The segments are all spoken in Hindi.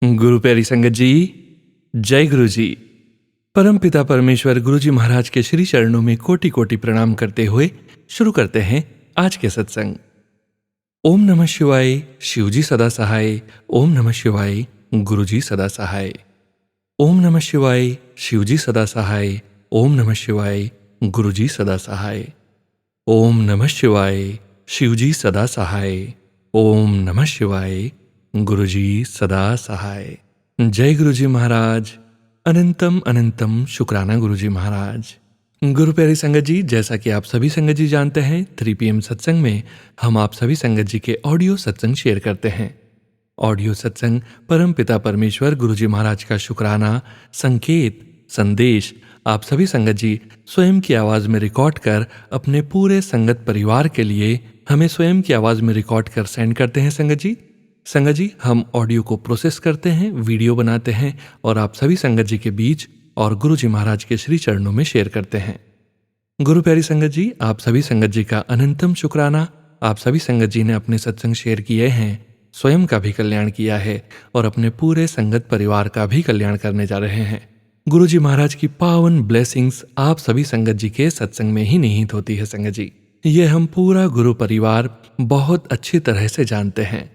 गुरु प्यारी संगत जी, जय गुरु जी। परम पिता परमेश्वर गुरु जी महाराज के श्री चरणों में कोटि कोटि प्रणाम करते हुए शुरू करते हैं आज के सत्संग। ओम नमः शिवाय, शिव जी सदा सहाय। ओम नमः शिवाय, गुरु जी सदा सहाय। ओम नमः शिवाय, शिव जी सदा सहाय। ओम नमः शिवाय, गुरु जी सदा सहाय। ओम नमः शिवाय, शिव जी सदा सहाय। ओम नमः शिवाय, गुरु जी सदा सहाय। जय गुरु जी महाराज। अनंतम अनंतम शुक्राना गुरु जी महाराज। गुरु प्यारी संगत जी, जैसा कि आप सभी संगत जी जानते हैं, 3 PM सत्संग में हम आप सभी संगत जी के ऑडियो सत्संग शेयर करते हैं। ऑडियो सत्संग परम पिता परमेश्वर गुरु जी महाराज का शुक्राना, संकेत, संदेश आप सभी संगत जी स्वयं की आवाज़ में रिकॉर्ड कर अपने पूरे संगत परिवार के लिए हमें स्वयं की आवाज़ में रिकॉर्ड कर सेंड करते हैं। संगत जी हम ऑडियो को प्रोसेस करते हैं, वीडियो बनाते हैं और आप सभी संगत जी के बीच और गुरु जी महाराज के श्री चरणों में शेयर करते हैं। गुरु प्यारी संगत जी, आप सभी संगत जी का अनंतम शुक्राना। आप सभी संगत जी ने अपने सत्संग शेयर किए हैं, स्वयं का भी कल्याण किया है और अपने पूरे संगत परिवार का भी कल्याण करने जा रहे हैं। गुरु जी महाराज की पावन ब्लेसिंग्स आप सभी संगत जी के सत्संग में ही निहित होती है। संगत जी, ये हम पूरा गुरु परिवार बहुत अच्छी तरह से जानते हैं,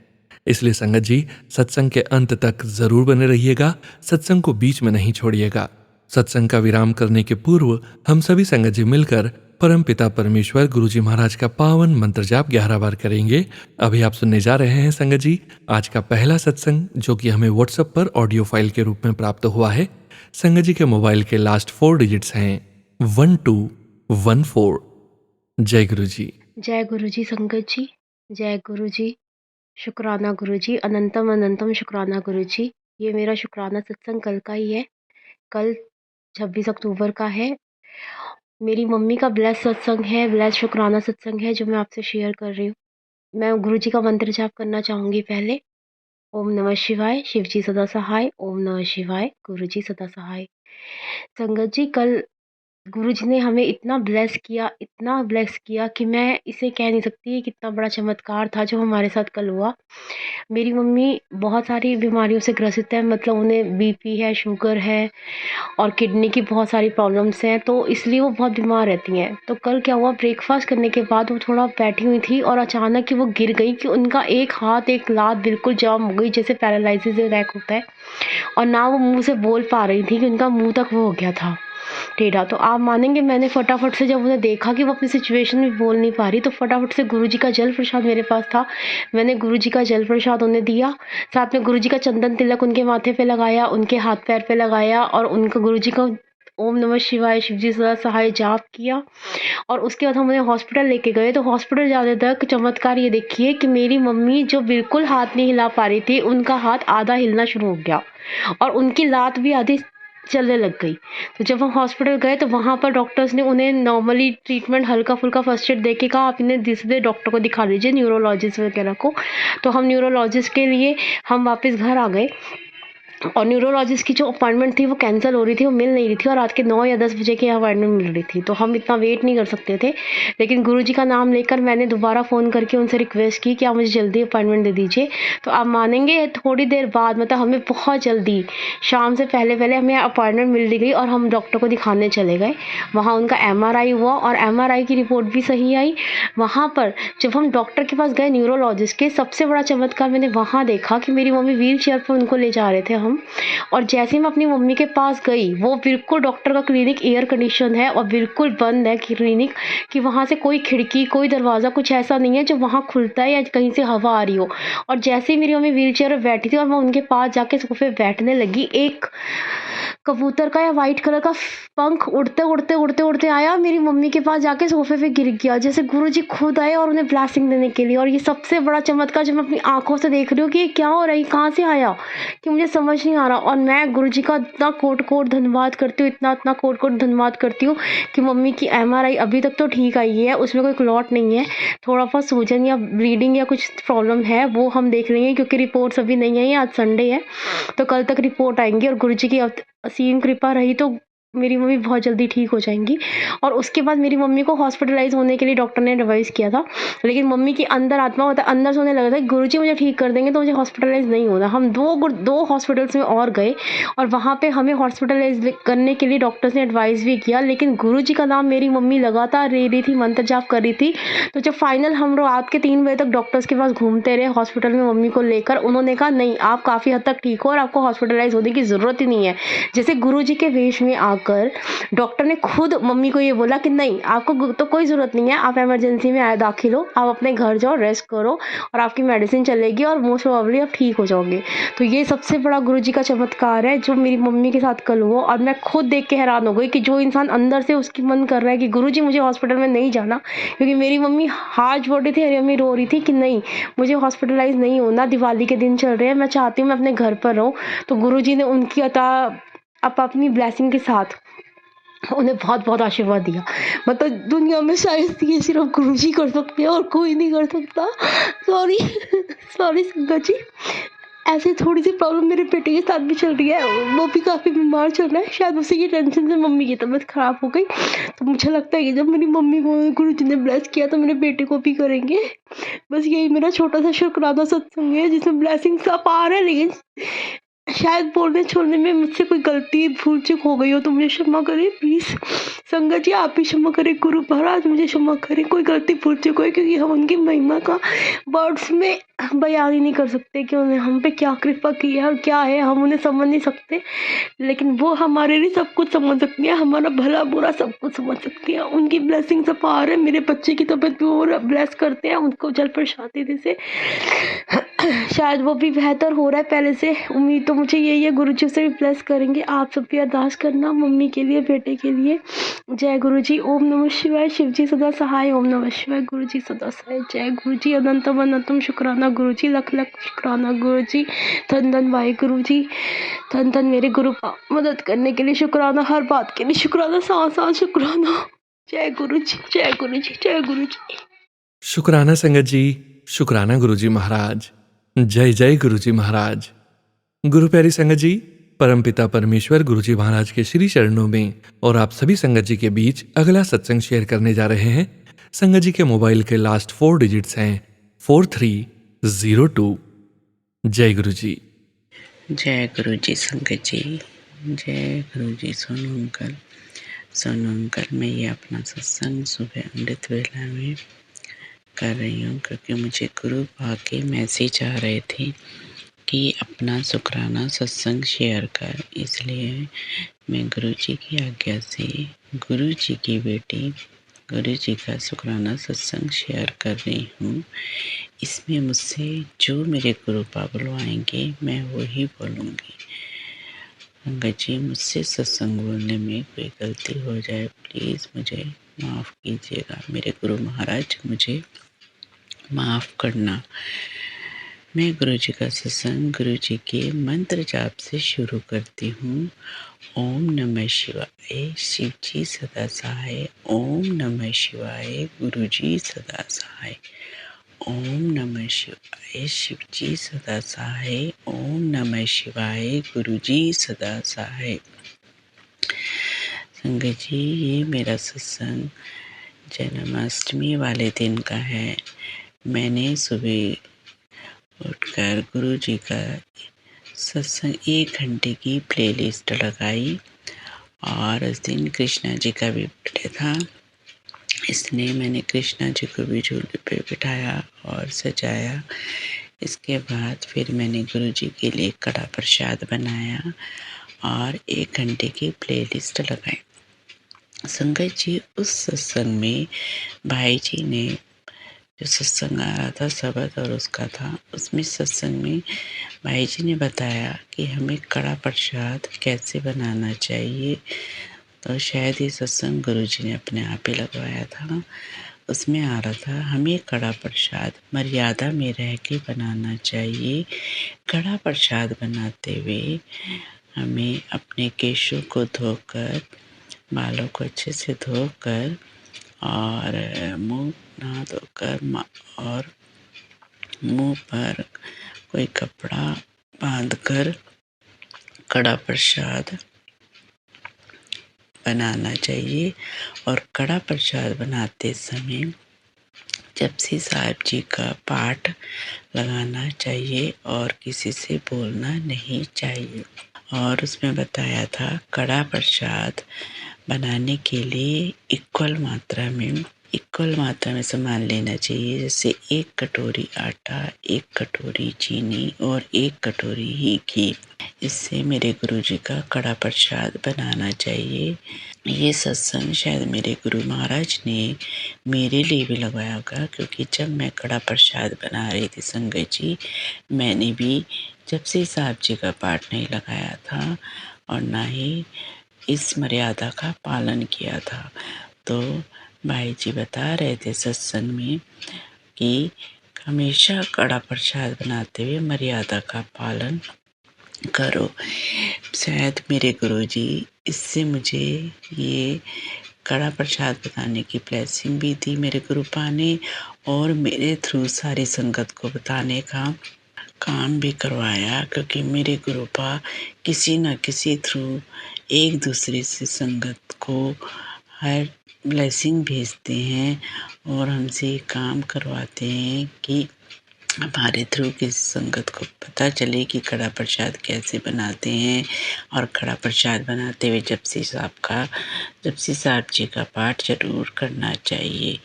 इसलिए संगत जी सत्संग के अंत तक जरूर बने रहिएगा, सत्संग को बीच में नहीं छोड़िएगा। सत्संग का विराम करने के पूर्व हम सभी संगत जी मिलकर परम पिता परमेश्वर गुरु जी महाराज का पावन मंत्र जाप 11 बार करेंगे। अभी आप सुनने जा रहे हैं संगत जी आज का पहला सत्संग, जो कि हमें व्हाट्सएप पर ऑडियो फाइल के रूप में प्राप्त हुआ है। संगत जी के मोबाइल के लास्ट 4 डिजिट्स हैं 1214। जय गुरु जी। जय गुरु जी संगत जी, जय गुरु जी। शुक्राना गुरु जी, अनंतम अनंतम शुक्राना गुरु जी। ये मेरा शुक्राना सत्संग कल का ही है, कल 26 अक्टूबर का है। मेरी मम्मी का ब्लेस सत्संग है, ब्लेस शुक्राना सत्संग है जो मैं आपसे शेयर कर रही हूँ। मैं गुरु जी का मंत्र जाप करना चाहूँगी पहले। ओम नमः शिवाय, शिव जी सदा सहाय। ओम नमः शिवाय, गुरु जी सदा सहाय। संगत जी, कल गुरुजी ने हमें इतना ब्लेस किया कि मैं इसे कह नहीं सकती। ये कितना बड़ा चमत्कार था जो हमारे साथ कल हुआ। मेरी मम्मी बहुत सारी बीमारियों से ग्रसित है, मतलब उन्हें बीपी है, शुगर है और किडनी की बहुत सारी प्रॉब्लम्स हैं, तो इसलिए वो बहुत बीमार रहती हैं। तो कल क्या हुआ, ब्रेकफास्ट करने के बाद वो थोड़ा बैठी हुई थी और अचानक ही वो गिर गई कि उनका एक हाथ, एक लात बिल्कुल जाम हो गई, जैसे पैरालिसिस अटैक होता है। और ना वो मुँह से बोल पा रही थी कि उनका मुँह तक वो हो गया था टेढ़ा। तो आप मानेंगे, मैंने फटाफट से जब उन्हें देखा कि वो अपनी सिचुएशन में बोल नहीं पा रही, तो फटाफट से गुरुजी का जल प्रसाद मेरे पास था, मैंने गुरुजी का जल प्रसाद उन्हें दिया। साथ में गुरुजी का चंदन तिलक उनके माथे पे लगाया, उनके हाथ पैर पे लगाया और उनका गुरुजी का ओम नमः शिवाय, शिव जी सदा सहाय जाप किया। और उसके बाद हम उन्हें हॉस्पिटल लेके गए। तो हॉस्पिटल जाने तक चमत्कार ये देखिए कि मेरी मम्मी जो बिल्कुल हाथ नहीं हिला पा रही थी, उनका हाथ आधा हिलना शुरू हो गया और उनकी लात भी आधी चलने लग गई। तो जब हम हॉस्पिटल गए तो वहाँ पर डॉक्टर्स ने उन्हें नॉर्मली ट्रीटमेंट हल्का-फुल्का फर्स्ट एड देके कहा, आप इन्हें सीधे डॉक्टर को दिखा दीजिए, न्यूरोलॉजिस्ट वगैरह को। तो हम न्यूरोलॉजिस्ट के लिए हम वापस घर आ गए और न्यूरोलॉजिस्ट की जो अपॉइंटमेंट थी वो कैंसिल हो रही थी, वो मिल नहीं रही थी और रात के 9 या 10 बजे की अपॉइंटमेंट मिल रही थी। तो हम इतना वेट नहीं कर सकते थे, लेकिन गुरुजी का नाम लेकर मैंने दोबारा फ़ोन करके उनसे रिक्वेस्ट की कि आप मुझे जल्दी अपॉइंटमेंट दे दीजिए। तो आप मानेंगे, थोड़ी देर बाद, मतलब हमें बहुत जल्दी, शाम से पहले हमें अपॉइंटमेंट मिल गई और हम डॉक्टर को दिखाने चले गए। वहाँ उनका MRI हुआ और MRI की रिपोर्ट भी सही आई। वहाँ पर जब हम डॉक्टर के पास गए न्यूरोलॉजिस्ट के, सबसे बड़ा चमत्कार मैंने वहाँ देखा कि मेरी मम्मी व्हील चेयर पर उनको ले जा रहे थे हम, और जैसे ही मैं अपनी मम्मी के पास गई, वो बिल्कुल, डॉक्टर का क्लिनिक एयर कंडीशन है और बिल्कुल बंद है क्लिनिक, कि वहाँ से कोई खिड़की, कोई दरवाज़ा, कुछ ऐसा नहीं है जो वहाँ खुलता है या कहीं से हवा आ रही हो। और जैसे ही मेरी मम्मी व्हील चेयर पर बैठी थी और मैं उनके पास जाके सोफे पे बैठने लगी, एक कबूतर का या वाइट कलर का पंख उड़ते आया, मेरी मम्मी के पास जाके सोफे पे गिर गया, जैसे गुरुजी खुद आए और उन्हें ब्लेसिंग देने के लिए। और ये सबसे बड़ा चमत्कार जो मैं अपनी आंखों से देख रही हूँ कि ये क्या हो रहा है, कहाँ से आया, कि मुझे समझ नहीं आ रहा। और मैं गुरुजी का इतना कोट धन्यवाद करती हूँ, इतना कोट धन्यवाद करती हूँ कि मम्मी की MRI अभी तक तो ठीक आई है, उसमें कोई क्लॉट नहीं है, थोड़ा बहुत सूजन या ब्लीडिंग या कुछ प्रॉब्लम है, वो हम देख लेंगे क्योंकि रिपोर्ट्स अभी नहीं आई, आज संडे है, तो कल तक रिपोर्ट आएंगी। और गुरुजी की असीम कृपा रही तो मेरी मम्मी बहुत जल्दी ठीक हो जाएँगी। और उसके बाद मेरी मम्मी को हॉस्पिटलाइज़ होने के लिए डॉक्टर ने एडवाइस किया था। लेकिन मम्मी की अंदर आत्मा मतलब अंदर से उन्हें लगा था कि गुरुजी मुझे ठीक कर देंगे तो मुझे हॉस्पिटलाइज़ नहीं होना। हम 2 हॉस्पिटल्स में और गए और वहाँ पे हमें हॉस्पिटलाइज़ करने के लिए डॉक्टर्स ने एडवाइस भी किया। लेकिन गुरुजी का नाम मेरी मम्मी लगातार ले रही थी, मंत्र जाप कर रही थी। तो जब फाइनल हम रात के 3 बजे तक डॉक्टर्स के पास घूमते रहे हॉस्पिटल में मम्मी को लेकर, उन्होंने कहा नहीं आप काफ़ी हद तक ठीक हो और आपको हॉस्पिटलाइज़ होने की ज़रूरत ही नहीं है। जैसे गुरुजी के वेश में आकर डॉक्टर ने खुद मम्मी को ये बोला कि नहीं आपको तो कोई ज़रूरत नहीं है, आप इमरजेंसी में आए दाखिल हो, आप अपने घर जाओ रेस्ट करो और आपकी मेडिसिन चलेगी और मोस्ट प्रोबेबली आप ठीक हो जाओगे। तो ये सबसे बड़ा गुरुजी का चमत्कार है जो मेरी मम्मी के साथ कल हुआ और मैं खुद देख के हैरान हो गई कि जो इंसान अंदर से उसकी मन कर रहा है कि गुरुजी मुझे हॉस्पिटल में नहीं जाना, क्योंकि मेरी मम्मी हाथ जोड़ रही थी, मेरी मम्मी रो रही थी कि नहीं मुझे हॉस्पिटलाइज़ नहीं होना, दिवाली के दिन चल रहे हैं, मैं चाहती हूँ मैं अपने घर पर रहूँ। तो गुरुजी ने उनकी अपनी ब्लेसिंग के साथ उन्हें बहुत-बहुत आशीर्वाद दिया। मतलब दुनिया में शायद ये सिर्फ़ गुरुजी कर सकते हैं और कोई नहीं कर सकता। सॉरी सॉरी संगत जी। ऐसे थोड़ी-सी प्रॉब्लम मेरे बेटे के साथ भी चल रही है। वो भी काफ़ी बीमार चल रहा है। शायद उसी की टेंशन से मम्मी की तबीयत ख़राब हो गई। तो मुझे लगता है कि जब मेरी मम्मी को गुरुजी ने ब्लेस किया तो मेरे बेटे को भी करेंगे। बस यही मेरा छोटा-सा शुक्राना सत्संग है जिसमें ब्लेसिंग्स आप आ रहे हैं, लेकिन शायद बोलने-छोड़ने में मुझसे कोई गलती भूल-चूक हो गई हो तो मुझे क्षमा करें प्लीज़। संगत जी आप भी क्षमा करें, गुरु महाराज मुझे क्षमा करें, कोई गलती भूल-चूक हुई क्योंकि हम उनकी महिमा का वर्ड्स में बयान ही नहीं कर सकते कि उन्होंने हम पे क्या कृपा की है और क्या है, हम उन्हें समझ नहीं सकते। लेकिन वो हमारे लिए सब कुछ समझ सकती हैं, हमारा भला-बुरा सब कुछ समझ सकती हैं। उनकी ब्लेसिंग्स अपार है, मेरे बच्चे की तबीयत भी वो ब्लेस करते हैं, उनको जल प्रसाद देने से शायद वो भी बेहतर हो रहा है पहले से। उम्मीद तो मुझे यही है गुरुजी उसे भी ब्लेस करेंगे। आप सब भी अरदास करना मम्मी के लिए, बेटे के लिए। जय गुरुजी। ओम नमः शिवाय। शिव जी सदा सहाय। ओम नमः शिवाय। गुरुजी सदा सहाय। जय गुरुजी। अनंतम अनंतम शुक्राना गुरुजी। लख लख शुक्राना गुरुजी। धन धन वाहिगुरु जी। धन धन मेरे गुरु मदद करने के लिए शुक्राना, हर बात के लिए शुक्राना, सांस सांस शुक्राना। जय गुरुजी। जय गुरुजी। जय गुरुजी। शुक्राना संगत जी, शुक्राना गुरुजी महाराज। जय जय गुरुजी महाराज। गुरु प्यारी संगत जी, परमपिता परमेश्वर गुरुजी महाराज के श्री चरणों में और आप सभी संगत जी के बीच अगला सत्संग शेयर करने जा रहे हैं। संगत जी के मोबाइल के लास्ट 4 डिजिट्स हैं 4302। जय गुरुजी। जय गुरु जी संगत जी। जय गुरु जी। सोनू अंकल मैं ये अपना सत्संग सुबह अमृत वेला में कर रही हूँ क्योंकि मुझे गुरु भाग्य मैसेज आ रहे थे कि अपना शुक्राना सत्संग शेयर कर, इसलिए मैं गुरु जी की आज्ञा से गुरु जी की बेटी गुरु जी का शुक्राना सत्संग शेयर कर रही हूँ। इसमें मुझसे जो मेरे गुरु बुलवाएंगे मैं वही बोलूँगी। संगत जी मुझसे सत्संग बोलने में कोई गलती हो जाए प्लीज़ मुझे माफ़ कीजिएगा। मेरे गुरु महाराज मुझे माफ़ करना। मैं गुरु जी का सत्संग गुरु जी के मंत्र जाप से शुरू करती हूँ। ओम नमः शिवाय। शिव जी सदा सहाय। ओम नमः शिवाय। गुरु जी सदा सहाय। ओम नमः शिवाय। शिव जी सदा सहाय। ओम नमः शिवाय। गुरु जी सदा सहाय। संगत जी ये मेरा सत्संग जन्माष्टमी वाले दिन का है। मैंने सुबह उठकर गुरु जी का सत्संग 1 घंटे की प्लेलिस्ट लगाई और उस दिन कृष्णा जी का भी बर्थडे था, इसलिए मैंने कृष्णा जी को भी झूले पे बिठाया और सजाया। इसके बाद फिर मैंने गुरु जी के लिए कड़ा प्रसाद बनाया और 1 घंटे की प्लेलिस्ट लगाई। संगत जी उस सत्संग में भाई जी ने जो सत्संग आ रहा था शबद और उसका था, उसमें सत्संग में भाई जी ने बताया कि हमें कड़ा प्रसाद कैसे बनाना चाहिए। तो शायद ये सत्संग गुरु जी ने अपने आप ही लगवाया था। उसमें आ रहा था हमें कड़ा प्रसाद मर्यादा में रह के बनाना चाहिए। कड़ा प्रसाद बनाते हुए हमें अपने केशों को धोकर, बालों को अच्छे से धोकर और मुंह नहा धोकर और मुंह पर कोई कपड़ा बांधकर कड़ा प्रसाद बनाना चाहिए और कड़ा प्रसाद बनाते समय जपसी साहिब जी का पाठ लगाना चाहिए और किसी से बोलना नहीं चाहिए। और उसमें बताया था कड़ा प्रसाद बनाने के लिए इक्वल मात्रा में सामान लेना चाहिए, जैसे 1 कटोरी आटा, 1 कटोरी चीनी और 1 कटोरी ही घी। इससे मेरे गुरुजी का कड़ा प्रसाद बनाना चाहिए। ये सत्संग शायद मेरे गुरु महाराज ने मेरे लिए भी लगवाया होगा, क्योंकि जब मैं कड़ा प्रसाद बना रही थी संगत जी, मैंने भी जपसी साहिब जी का पाठ नहीं लगाया था और ना ही इस मर्यादा का पालन किया था। तो भाई जी बता रहे थे सत्संग में कि हमेशा कड़ा प्रसाद बनाते हुए मर्यादा का पालन करो। शायद मेरे गुरुजी इससे मुझे ये कड़ा प्रसाद बनाने की ब्लेसिंग भी दी मेरे गुरुपा ने, और मेरे थ्रू सारी संगत को बताने का काम भी करवाया, क्योंकि मेरे गुरुपा किसी न किसी थ्रू एक दूसरे से संगत को हर ब्लेसिंग भेजते हैं और हमसे काम करवाते हैं कि हमारे थ्रू किसी संगत को पता चले कि कड़ा प्रसाद कैसे बनाते हैं। और कड़ा प्रसाद बनाते हुए जपसी साहिब जी का पाठ जरूर करना चाहिए।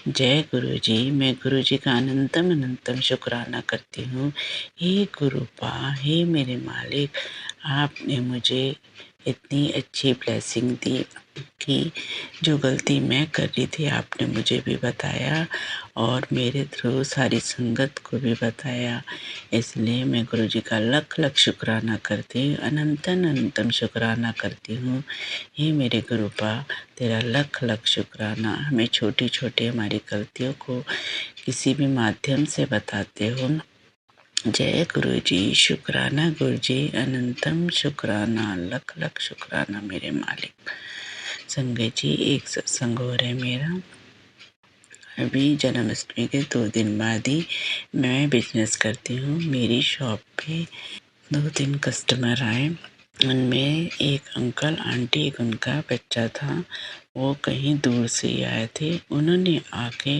जय गुरु जी। मैं गुरु जी का अनंतम शुक्राना करती हूँ। हे गुरुपा, हे मेरे मालिक, आपने मुझे इतनी अच्छी ब्लेसिंग दी कि जो गलती मैं कर रही थी आपने मुझे भी बताया और मेरे थ्रू सारी संगत को भी बताया। इसलिए मैं गुरु जी का लख लख शुक्राना करती हूँ, अनंतम शुक्राना करती हूँ। हे मेरे गुरुपा, तेरा लख लख शुक्राना। हमें छोटी छोटी हमारी गलतियों को किसी भी माध्यम से बताते हो। जय गुरु जी। शुक्राना गुरु जी, अनंतम शुक्राना, लख लख शुक्राना मेरे मालिक। संगत जी, एक सत्संग हो रहा है मेरा अभी जन्माष्टमी के 2 दिन बाद ही। मैं बिजनेस करती हूँ। मेरी शॉप पे 2-3 कस्टमर आए, उनमें एक अंकल आंटी, एक उनका बच्चा था। वो कहीं दूर से आए थे। उन्होंने आके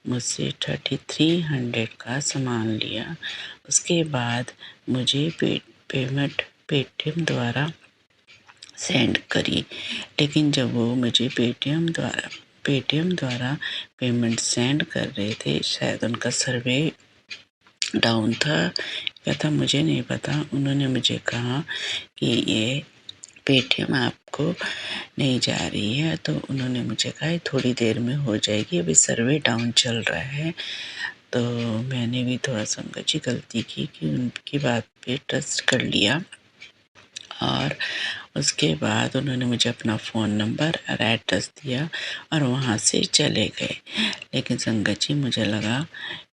मुझसे 3300 का सामान लिया। उसके बाद मुझे पेमेंट पेटीएम द्वारा सेंड करी, लेकिन जब वो मुझे पेटीएम द्वारा पेमेंट सेंड कर रहे थे, शायद उनका सर्वे डाउन था या था, मुझे नहीं पता। उन्होंने मुझे कहा कि ये पेटीएम आपको नहीं जा रही है, तो उन्होंने मुझे कहा थोड़ी देर में हो जाएगी, अभी सर्वे डाउन चल रहा है। तो मैंने भी थोड़ा संगत जी गलती की कि उनकी बात पे ट्रस्ट कर लिया और उसके बाद उन्होंने मुझे अपना फ़ोन नंबर और एड्रेस दिया और वहाँ से चले गए। लेकिन संगत जी मुझे लगा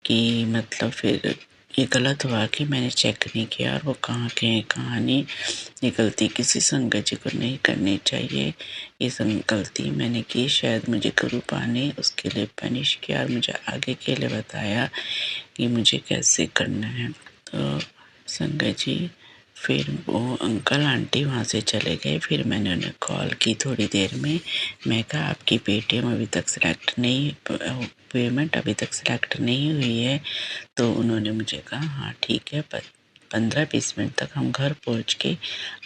कि मतलब फिर ये गलत हुआ कि मैंने चेक नहीं किया और वो कहाँ के हैं कहाँ नहीं। ये गलती किसी संगत जी को नहीं करनी चाहिए। ये गलती मैंने की, शायद मुझे गुरुपा ने उसके लिए पनिश किया और मुझे आगे के लिए बताया कि मुझे कैसे करना है। तो संगत जी फिर वो अंकल आंटी वहाँ से चले गए। फिर मैंने उन्हें कॉल की थोड़ी देर में। मैं कहा आपकी पेटीएम अभी तक पेमेंट अभी तक सिलेक्ट नहीं हुई है। तो उन्होंने मुझे कहा हाँ ठीक है, 15-20 मिनट तक हम घर पहुँच के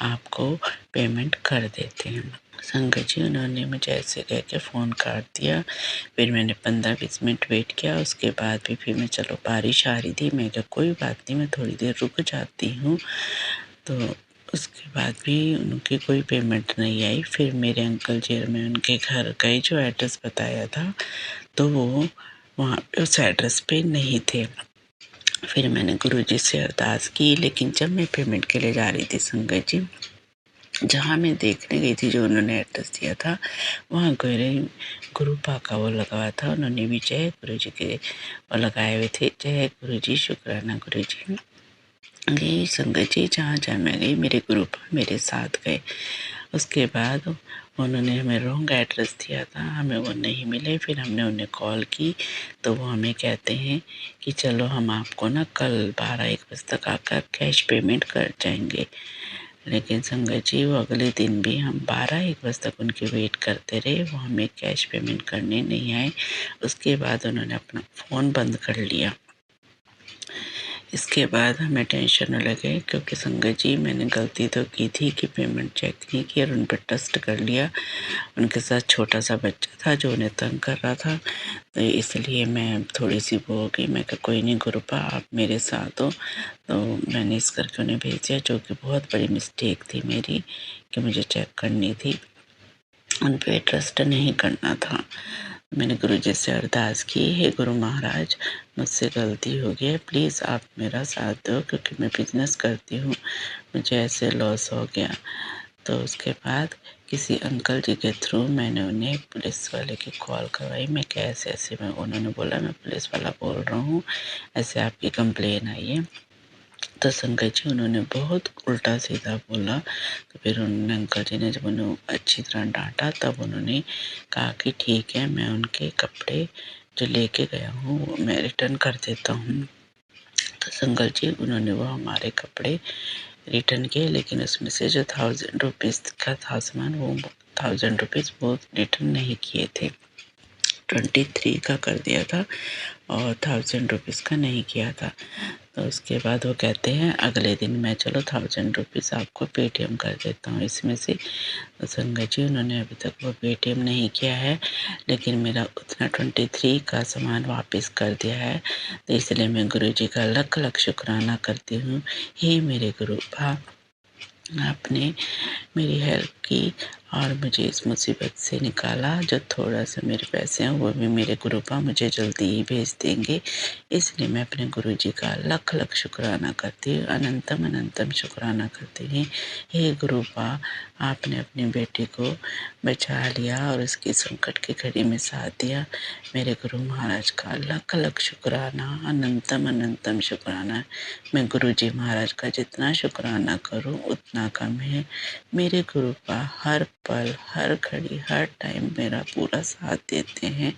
आपको पेमेंट कर देते हैं। संगत जी उन्होंने मुझे ऐसे कह के फ़ोन काट दिया। फिर मैंने 15-20 मिनट वेट किया। उसके बाद भी फिर मैं, चलो बारिश आ रही थी, मैं कहा कोई बात नहीं, मैं थोड़ी देर रुक जाती हूँ। तो उसके बाद भी उनकी कोई पेमेंट नहीं आई। फिर मेरे अंकल जी और मैं उनके घर गए, जो एड्रेस बताया था, तो वो वहाँ पे उस एड्रेस पे नहीं थे। फिर मैंने गुरुजी से अरदास की, लेकिन जब मैं पेमेंट के लिए जा रही थी संगत जी, जहाँ मैं देखने गई थी जो उन्होंने एड्रेस दिया था, वहाँ गुरुपा का वो लगा हुआ था। उन्होंने भी जय गुरु जी के वो लगाए हुए थे, जय गुरु जी, शुक्राना गुरु जी। गई संगत जी, जहाँ जहाँ मैं गई मेरे गुरुपा मेरे साथ गए। उसके बाद उन्होंने हमें रॉन्ग एड्रेस दिया था, हमें वो नहीं मिले। फिर हमने उन्हें कॉल की तो वो हमें कहते हैं कि चलो हम आपको ना कल 12-1 बजे तक आकर कैश पेमेंट कर जाएंगे। लेकिन संगत जी वो अगले दिन भी हम 12-1 बजे तक उनकी वेट करते रहे, वो हमें कैश पेमेंट करने नहीं आए। उसके बाद उन्होंने अपना फ़ोन बंद कर लिया। इसके बाद हमें टेंशन लगे क्योंकि संगत जी मैंने गलती तो की थी कि पेमेंट चेक नहीं की और उन पर ट्रस्ट कर लिया। उनके साथ छोटा सा बच्चा था जो उन्हें तंग कर रहा था, तो इसलिए मैं थोड़ी सी वो हो गई। मैं कहा कोई नहीं गुरुपा आप मेरे साथ हो, तो मैंने इस करके उन्हें भेज दिया, जो कि बहुत बड़ी मिस्टेक थी मेरी कि मुझे चेक करनी थी, उन पर ट्रस्ट नहीं करना था। मैंने गुरु जी से अरदास की, हे गुरु महाराज मुझसे गलती हो गई है, प्लीज़ आप मेरा साथ दो क्योंकि मैं बिजनेस करती हूँ, मुझे ऐसे लॉस हो गया। तो उसके बाद किसी अंकल जी के थ्रू मैंने उन्हें पुलिस वाले की कॉल करवाई। मैं कैसे ऐसे में उन्होंने बोला मैं पुलिस वाला बोल रहा हूँ, ऐसे आपकी कंप्लेन आई है। तो संगत जी उन्होंने बहुत उल्टा सीधा बोला। तो फिर उन्होंने अंकल जी ने जब उन्हें अच्छी तरह डांटा तब उन्होंने कहा कि ठीक है मैं उनके कपड़े जो लेके गया हूँ वो मैं रिटर्न कर देता हूँ। तो संगत जी उन्होंने वो हमारे कपड़े रिटर्न किए, लेकिन उसमें से जो 1000 रुपीज़ का था सामान वो 1000 रुपीज़ वो रिटर्न नहीं किए थे, 23 का कर दिया था और 1000 रुपीज़ का नहीं किया था। तो उसके बाद वो कहते हैं अगले दिन मैं चलो 1000 रुपीज़ आपको पेटीएम कर देता हूँ इसमें से। तो संगत जी उन्होंने अभी तक वो पेटीएम नहीं किया है, लेकिन मेरा उतना 23 का सामान वापस कर दिया है। तो इसलिए मैं गुरु जी का लख लख शुक्राना करती हूँ। हे मेरे गुरु बा, आपने मेरी हेल्प की और मुझे इस मुसीबत से निकाला। जो थोड़ा सा मेरे पैसे हैं वो भी मेरे गुरुपा मुझे जल्दी ही भेज देंगे, इसलिए मैं अपने गुरु जी का लख लख शुक्राना करती हूँ, अनंतम अनंतम शुक्राना करती हूँ। हे गुरुपा आपने अपनी बेटी को बचा लिया और उसकी संकट की घड़ी में साथ दिया। मेरे गुरु महाराज का लख लख शुक्राना, अनंतम अनंतम शुक्राना। मैं गुरु जी महाराज का जितना शुक्राना करूं उतना कम है। मेरे गुरुपा हर पल हर घड़ी हर टाइम मेरा पूरा साथ देते हैं।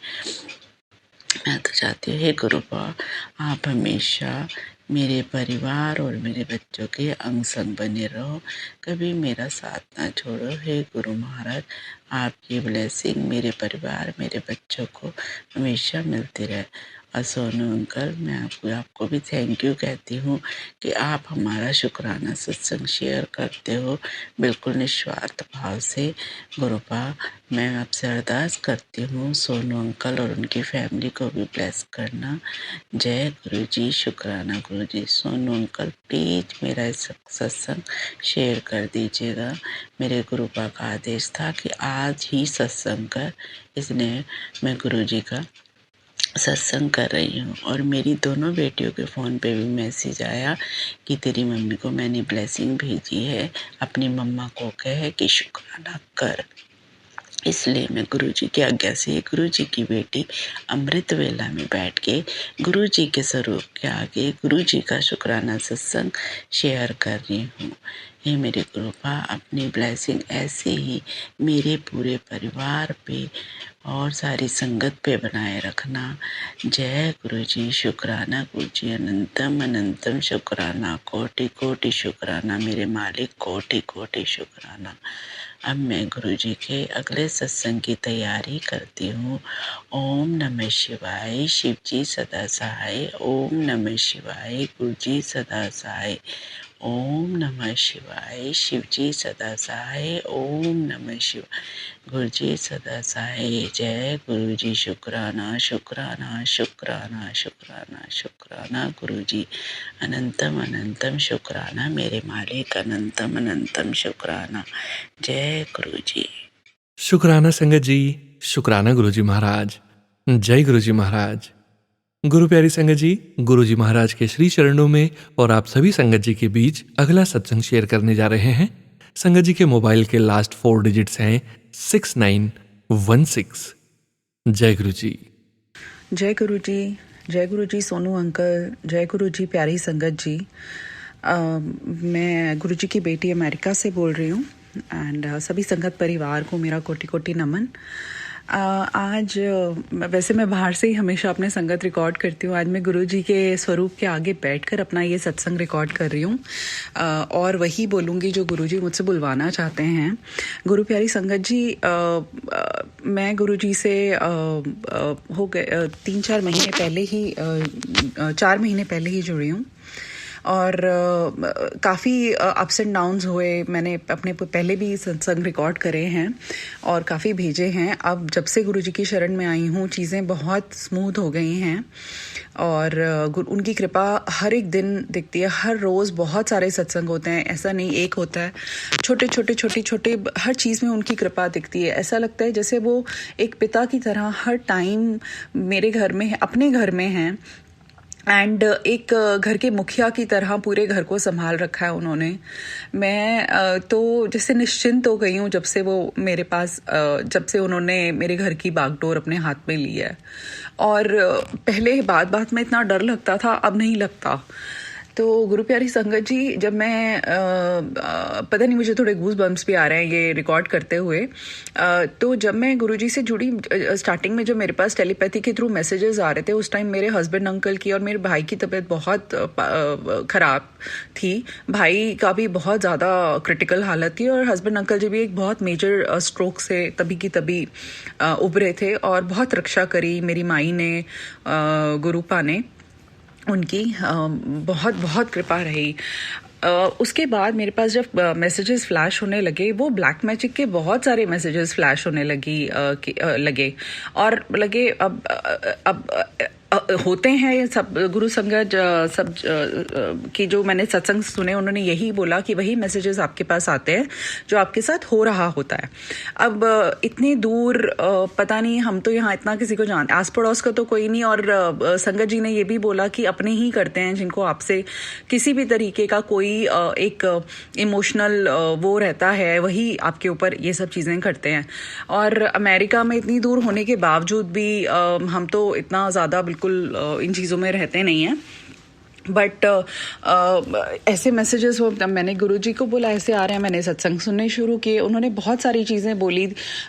मैं तो चाहती हूँ हे गुरुपा आप हमेशा मेरे परिवार और मेरे बच्चों के अंग संग बने रहो, कभी मेरा साथ ना छोड़ो। हे गुरु महाराज आपकी ब्लेसिंग मेरे परिवार मेरे बच्चों को हमेशा मिलती रहे। और सोनू अंकल मैं आपको भी थैंक यू कहती हूँ कि आप हमारा शुक्राना सत्संग शेयर करते हो बिल्कुल निस्वार्थ भाव से। गुरुपा मैं आपसे अरदास करती हूँ सोनू अंकल और उनकी फैमिली को भी ब्लेस करना। जय गुरु जी, शुक्राना गुरु जी। सोनू अंकल प्लीज मेरा इस सत्संग शेयर कर दीजिएगा। मेरे गुरुपा का आदेश था कि आज ही सत्संग कर, इसलिए मैं गुरु जी का सत्संग कर रही हूँ। और मेरी दोनों बेटियों के फ़ोन पे भी मैसेज आया कि तेरी मम्मी को मैंने ब्लेसिंग भेजी है, अपनी मम्मा को कहे कि शुक्राना कर। इसलिए मैं गुरु जी की आज्ञा से गुरु जी की बेटी अमृत वेला में बैठ के गुरु जी के स्वरूप के आगे गुरु जी का शुक्राना सत्संग शेयर कर रही हूँ। हे मेरे गुरुपा अपनी ब्लेसिंग ऐसे ही मेरे पूरे परिवार पे और सारी संगत पे बनाए रखना। जय गुरु जी, शुक्राना गुरु जी, अनंतम अनंतम शुक्राना, कोटि कोटि शुक्राना मेरे मालिक, कोटि कोटि शुक्राना। अब मैं गुरु जी के अगले सत्संग की तैयारी करती हूँ। ओम नमः शिवाय, शिव जी सदा सहाय। ओम नमः शिवाय, गुरु जी सदा सहाय। ओम नमः शिवाय, शिव जी सदा सहाय। ओम नमः शिवाय, गुरु जी सदा सहाय। जय गुरु जी, शुक्राना शुक्राना शुक्राना शुक्राना शुक्राना गुरु जी, अनंतम अनंतम शुक्राना मेरे मालिक, अनंतम अनंतम शुक्राना। जय गुरु जी। शुक्राना संगत जी, शुक्राना गुरुजी महाराज। जय गुरुजी महाराज। गुरु प्यारी संगत जी, गुरुजी महाराज के श्री चरणों में और आप सभी संगत जी के बीच अगला सत्संग शेयर करने जा रहे हैं। संगत जी के मोबाइल के लास्ट 4 डिजिट्स हैं 6916। जय गुरु जी। जय गुरु जी, जय गुरु जी सोनू अंकल, जय गुरु जी प्यारी संगत जी। मैं गुरु जी की बेटी अमेरिका से बोल रही हूँ एंड सभी संगत परिवार को मेरा कोटि कोटि नमन। आज वैसे मैं बाहर से ही हमेशा अपने संगत रिकॉर्ड करती हूँ। आज मैं गुरुजी के स्वरूप के आगे बैठकर अपना ये सत्संग रिकॉर्ड कर रही हूँ और वही बोलूँगी जो गुरुजी मुझसे बुलवाना चाहते हैं। गुरु प्यारी संगत जी, मैं गुरुजी से हो गए 3-4 महीने पहले ही 4 महीने पहले ही जुड़ी हूँ और काफ़ी अप्स एंड डाउन्स हुए। मैंने अपने पहले भी सत्संग रिकॉर्ड करे हैं और काफ़ी भेजे हैं। अब जब से गुरुजी की शरण में आई हूँ चीज़ें बहुत स्मूथ हो गई हैं और उनकी कृपा हर एक दिन दिखती है। हर रोज़ बहुत सारे सत्संग होते हैं, ऐसा नहीं एक होता है। छोटे हर चीज़ में उनकी कृपा दिखती है। ऐसा लगता है जैसे वो एक पिता की तरह हर टाइम मेरे घर में है, अपने घर में हैं एंड एक घर के मुखिया की तरह पूरे घर को संभाल रखा है उन्होंने। मैं तो जैसे निश्चिंत हो गई हूँ जब से वो मेरे पास जब से उन्होंने मेरे घर की बागडोर अपने हाथ में ली है। और पहले बात में इतना डर लगता था, अब नहीं लगता। तो गुरु प्यारी संगत जी, जब मैं पता नहीं मुझे थोड़े गूज बम्स भी आ रहे हैं ये रिकॉर्ड करते हुए। तो जब मैं गुरुजी से जुड़ी स्टार्टिंग में जो मेरे पास टेलीपैथी के थ्रू मैसेजेस आ रहे थे, उस टाइम मेरे हस्बैंड अंकल की और मेरे भाई की तबीयत बहुत ख़राब थी। भाई का भी बहुत ज़्यादा क्रिटिकल हालत थी और हस्बैंड अंकल जी भी एक बहुत मेजर स्ट्रोक से तभी की तभी उभरे थे और बहुत रक्षा करी मेरी माई ने, गुरुपा ने, उनकी बहुत बहुत कृपा रही। उसके बाद मेरे पास जब मैसेजेस फ्लैश होने लगे, वो ब्लैक मैजिक के बहुत सारे मैसेजेस फ्लैश होने लगे और लगे अब होते हैं ये सब। गुरु संगत सब की जो मैंने सत्संग सुने, उन्होंने यही बोला कि वही मैसेजेस आपके पास आते हैं जो आपके साथ हो रहा होता है। अब इतनी दूर पता नहीं, हम तो यहाँ इतना किसी को जानते, आस पड़ोस का तो कोई नहीं। और संगत जी ने ये भी बोला कि अपने ही करते हैं जिनको आपसे किसी भी तरीके का कोई एक इमोशनल वो रहता है, वही आपके ऊपर ये सब चीज़ें करते हैं। और अमेरिका में इतनी दूर होने के बावजूद भी हम तो इतना ज़्यादा बिल्कुल इन चीज़ों में रहते नहीं हैं। बट ऐसे मैसेजेस हो, मैंने गुरुजी को बोला ऐसे आ रहे हैं, मैंने सत्संग सुनने शुरू किए। उन्होंने बहुत सारी चीज़ें बोली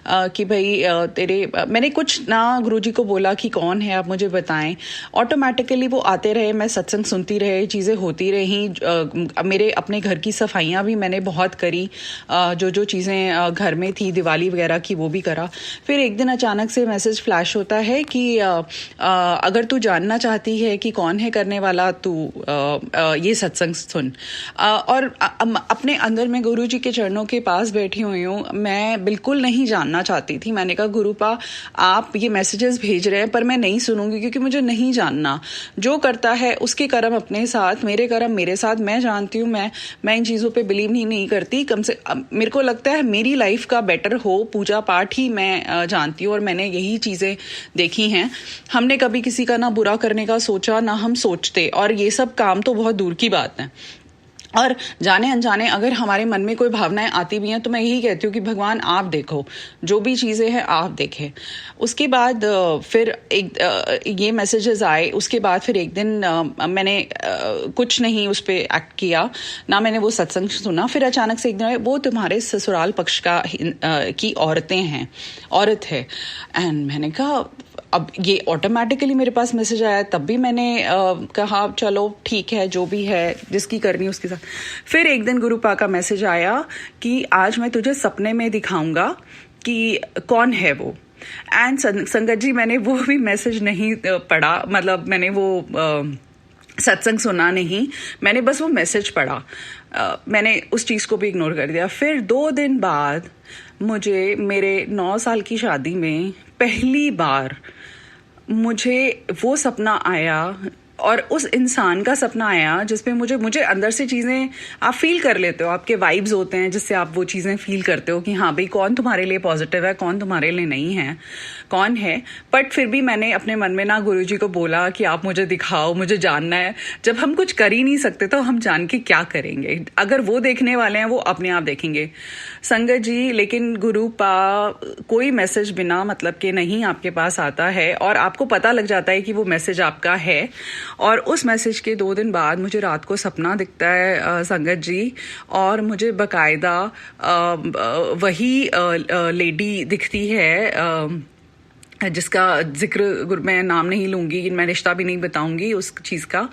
कि भाई मैंने कुछ ना गुरुजी को बोला कि कौन है आप मुझे बताएं। ऑटोमेटिकली वो आते रहे, मैं सत्संग सुनती रहे, चीज़ें होती रहीं। मेरे अपने घर की सफाइयाँ भी मैंने बहुत करी, जो चीज़ें घर में थी दिवाली वगैरह की वो भी करा। फिर एक दिन अचानक से मैसेज फ्लैश होता है कि अगर तू जानना चाहती है कि कौन है करने वाला, तू ये सत्संग सुन। और अपने अंदर में गुरुजी के चरणों के पास बैठी हुई हूँ। मैं बिल्कुल नहीं जानना चाहती थी। मैंने कहा गुरुपा, आप ये मैसेजेस भेज रहे हैं पर मैं नहीं सुनूंगी क्योंकि मुझे नहीं जानना। जो करता है उसके कर्म अपने साथ, मेरे कर्म मेरे साथ। मैं जानती हूँ, मैं इन चीज़ों पे बिलीव नहीं करती। कम से मेरे को लगता है मेरी लाइफ का बेटर हो, पूजा पाठ ही मैं जानती हूँ और मैंने यही चीज़ें देखी हैं। हमने कभी किसी का ना बुरा करने का सोचा, ना हम सोचते, और ये सब काम तो बहुत दूर की बात है। और जाने अनजाने अगर हमारे मन में कोई भावनाएं आती भी हैं तो मैं यही कहती हूँ कि भगवान आप देखो, जो भी चीज़ें हैं आप देखें। उसके बाद फिर ये मैसेजेस आए। उसके बाद फिर एक दिन मैंने कुछ नहीं उस पर एक्ट किया, ना मैंने वो सत्संग सुना। फिर अचानक से एक दिन वो तुम्हारे ससुराल पक्ष की औरतें हैं, औरत है। एंड मैंने कहा, अब ये ऑटोमेटिकली मेरे पास मैसेज आया, तब भी मैंने कहा चलो ठीक है, जो भी है जिसकी करनी उसके साथ। फिर एक दिन गुरुपा का मैसेज आया कि आज मैं तुझे सपने में दिखाऊंगा कि कौन है वो। एंड संगत जी, मैंने वो भी मैसेज नहीं पढ़ा, मतलब मैंने वो सत्संग सुना नहीं, मैंने बस वो मैसेज पढ़ा। मैंने उस चीज़ को भी इग्नोर कर दिया। फिर 2 दिन बाद मुझे मेरे 9 साल की शादी में पहली बार मुझे वो सपना आया, और उस इंसान का सपना आया जिसमें मुझे अंदर से चीज़ें आप फील कर लेते हो, आपके वाइब्स होते हैं जिससे आप वो चीज़ें फील करते हो कि हाँ भाई कौन तुम्हारे लिए पॉजिटिव है, कौन तुम्हारे लिए नहीं है, कौन है। बट फिर भी मैंने अपने मन में ना गुरुजी को बोला कि आप मुझे दिखाओ, मुझे जानना है। जब हम कुछ कर ही नहीं सकते तो हम जान के क्या करेंगे? अगर वो देखने वाले हैं वो अपने आप देखेंगे। संगत जी, लेकिन गुरुपा कोई मैसेज बिना मतलब के नहीं आपके पास आता है और आपको पता लग जाता है कि वो मैसेज आपका है। और उस मैसेज के 2 दिन बाद मुझे रात को सपना दिखता है संगत जी, और मुझे बकायदा वही लेडी दिखती है जिसका जिक्र मैं नाम नहीं लूँगी, मैं रिश्ता भी नहीं बताऊँगी उस चीज़ का,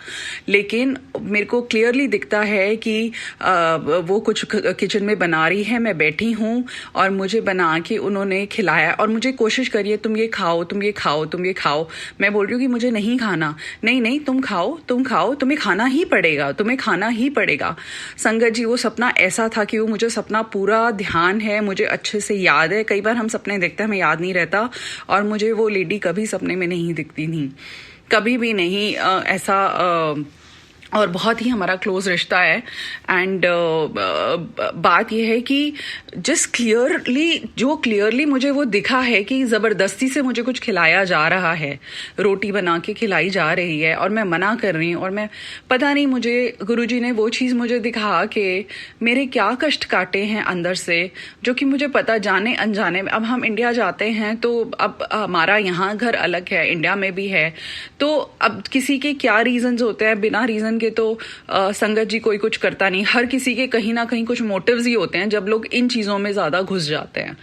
लेकिन मेरे को क्लियरली दिखता है कि वो कुछ किचन में बना रही है, मैं बैठी हूँ और मुझे बना के उन्होंने खिलाया और मुझे कोशिश करी है तुम ये खाओ, तुम ये खाओ, तुम ये खाओ। मैं बोल रही हूँ कि मुझे नहीं खाना। नहीं नहीं, तुम खाओ, तुम खाओ, तुम्हें खाना ही पड़ेगा, तुम्हें खाना ही पड़ेगा। संगत जी, वो सपना ऐसा था कि वो मुझे सपना पूरा ध्यान है, मुझे अच्छे से याद है। कई बार हम सपने देखते हैं, हमें याद नहीं रहता, और मुझे वो लेडी कभी सपने में नहीं दिखती थी, कभी भी नहीं ऐसा। और बहुत ही हमारा क्लोज रिश्ता है। एंड बात यह है कि जो क्लियरली मुझे वो दिखा है कि ज़बरदस्ती से मुझे कुछ खिलाया जा रहा है, रोटी बना के खिलाई जा रही है और मैं मना कर रही हूँ। और मैं पता नहीं, मुझे गुरुजी ने वो चीज़ मुझे दिखा कि मेरे क्या कष्ट काटे हैं अंदर से, जो कि मुझे पता जाने अनजाने में। अब हम इंडिया जाते हैं तो अब हमारा यहाँ घर अलग है, इंडिया में भी है, तो अब किसी के क्या रीजंस होते हैं, बिना रीजन के तो संगत जी कोई कुछ करता नहीं। हर किसी के कहीं ना कहीं कुछ मोटिव्स ही होते हैं जब लोग इन चीज़ों में ज़्यादा घुस जाते हैं।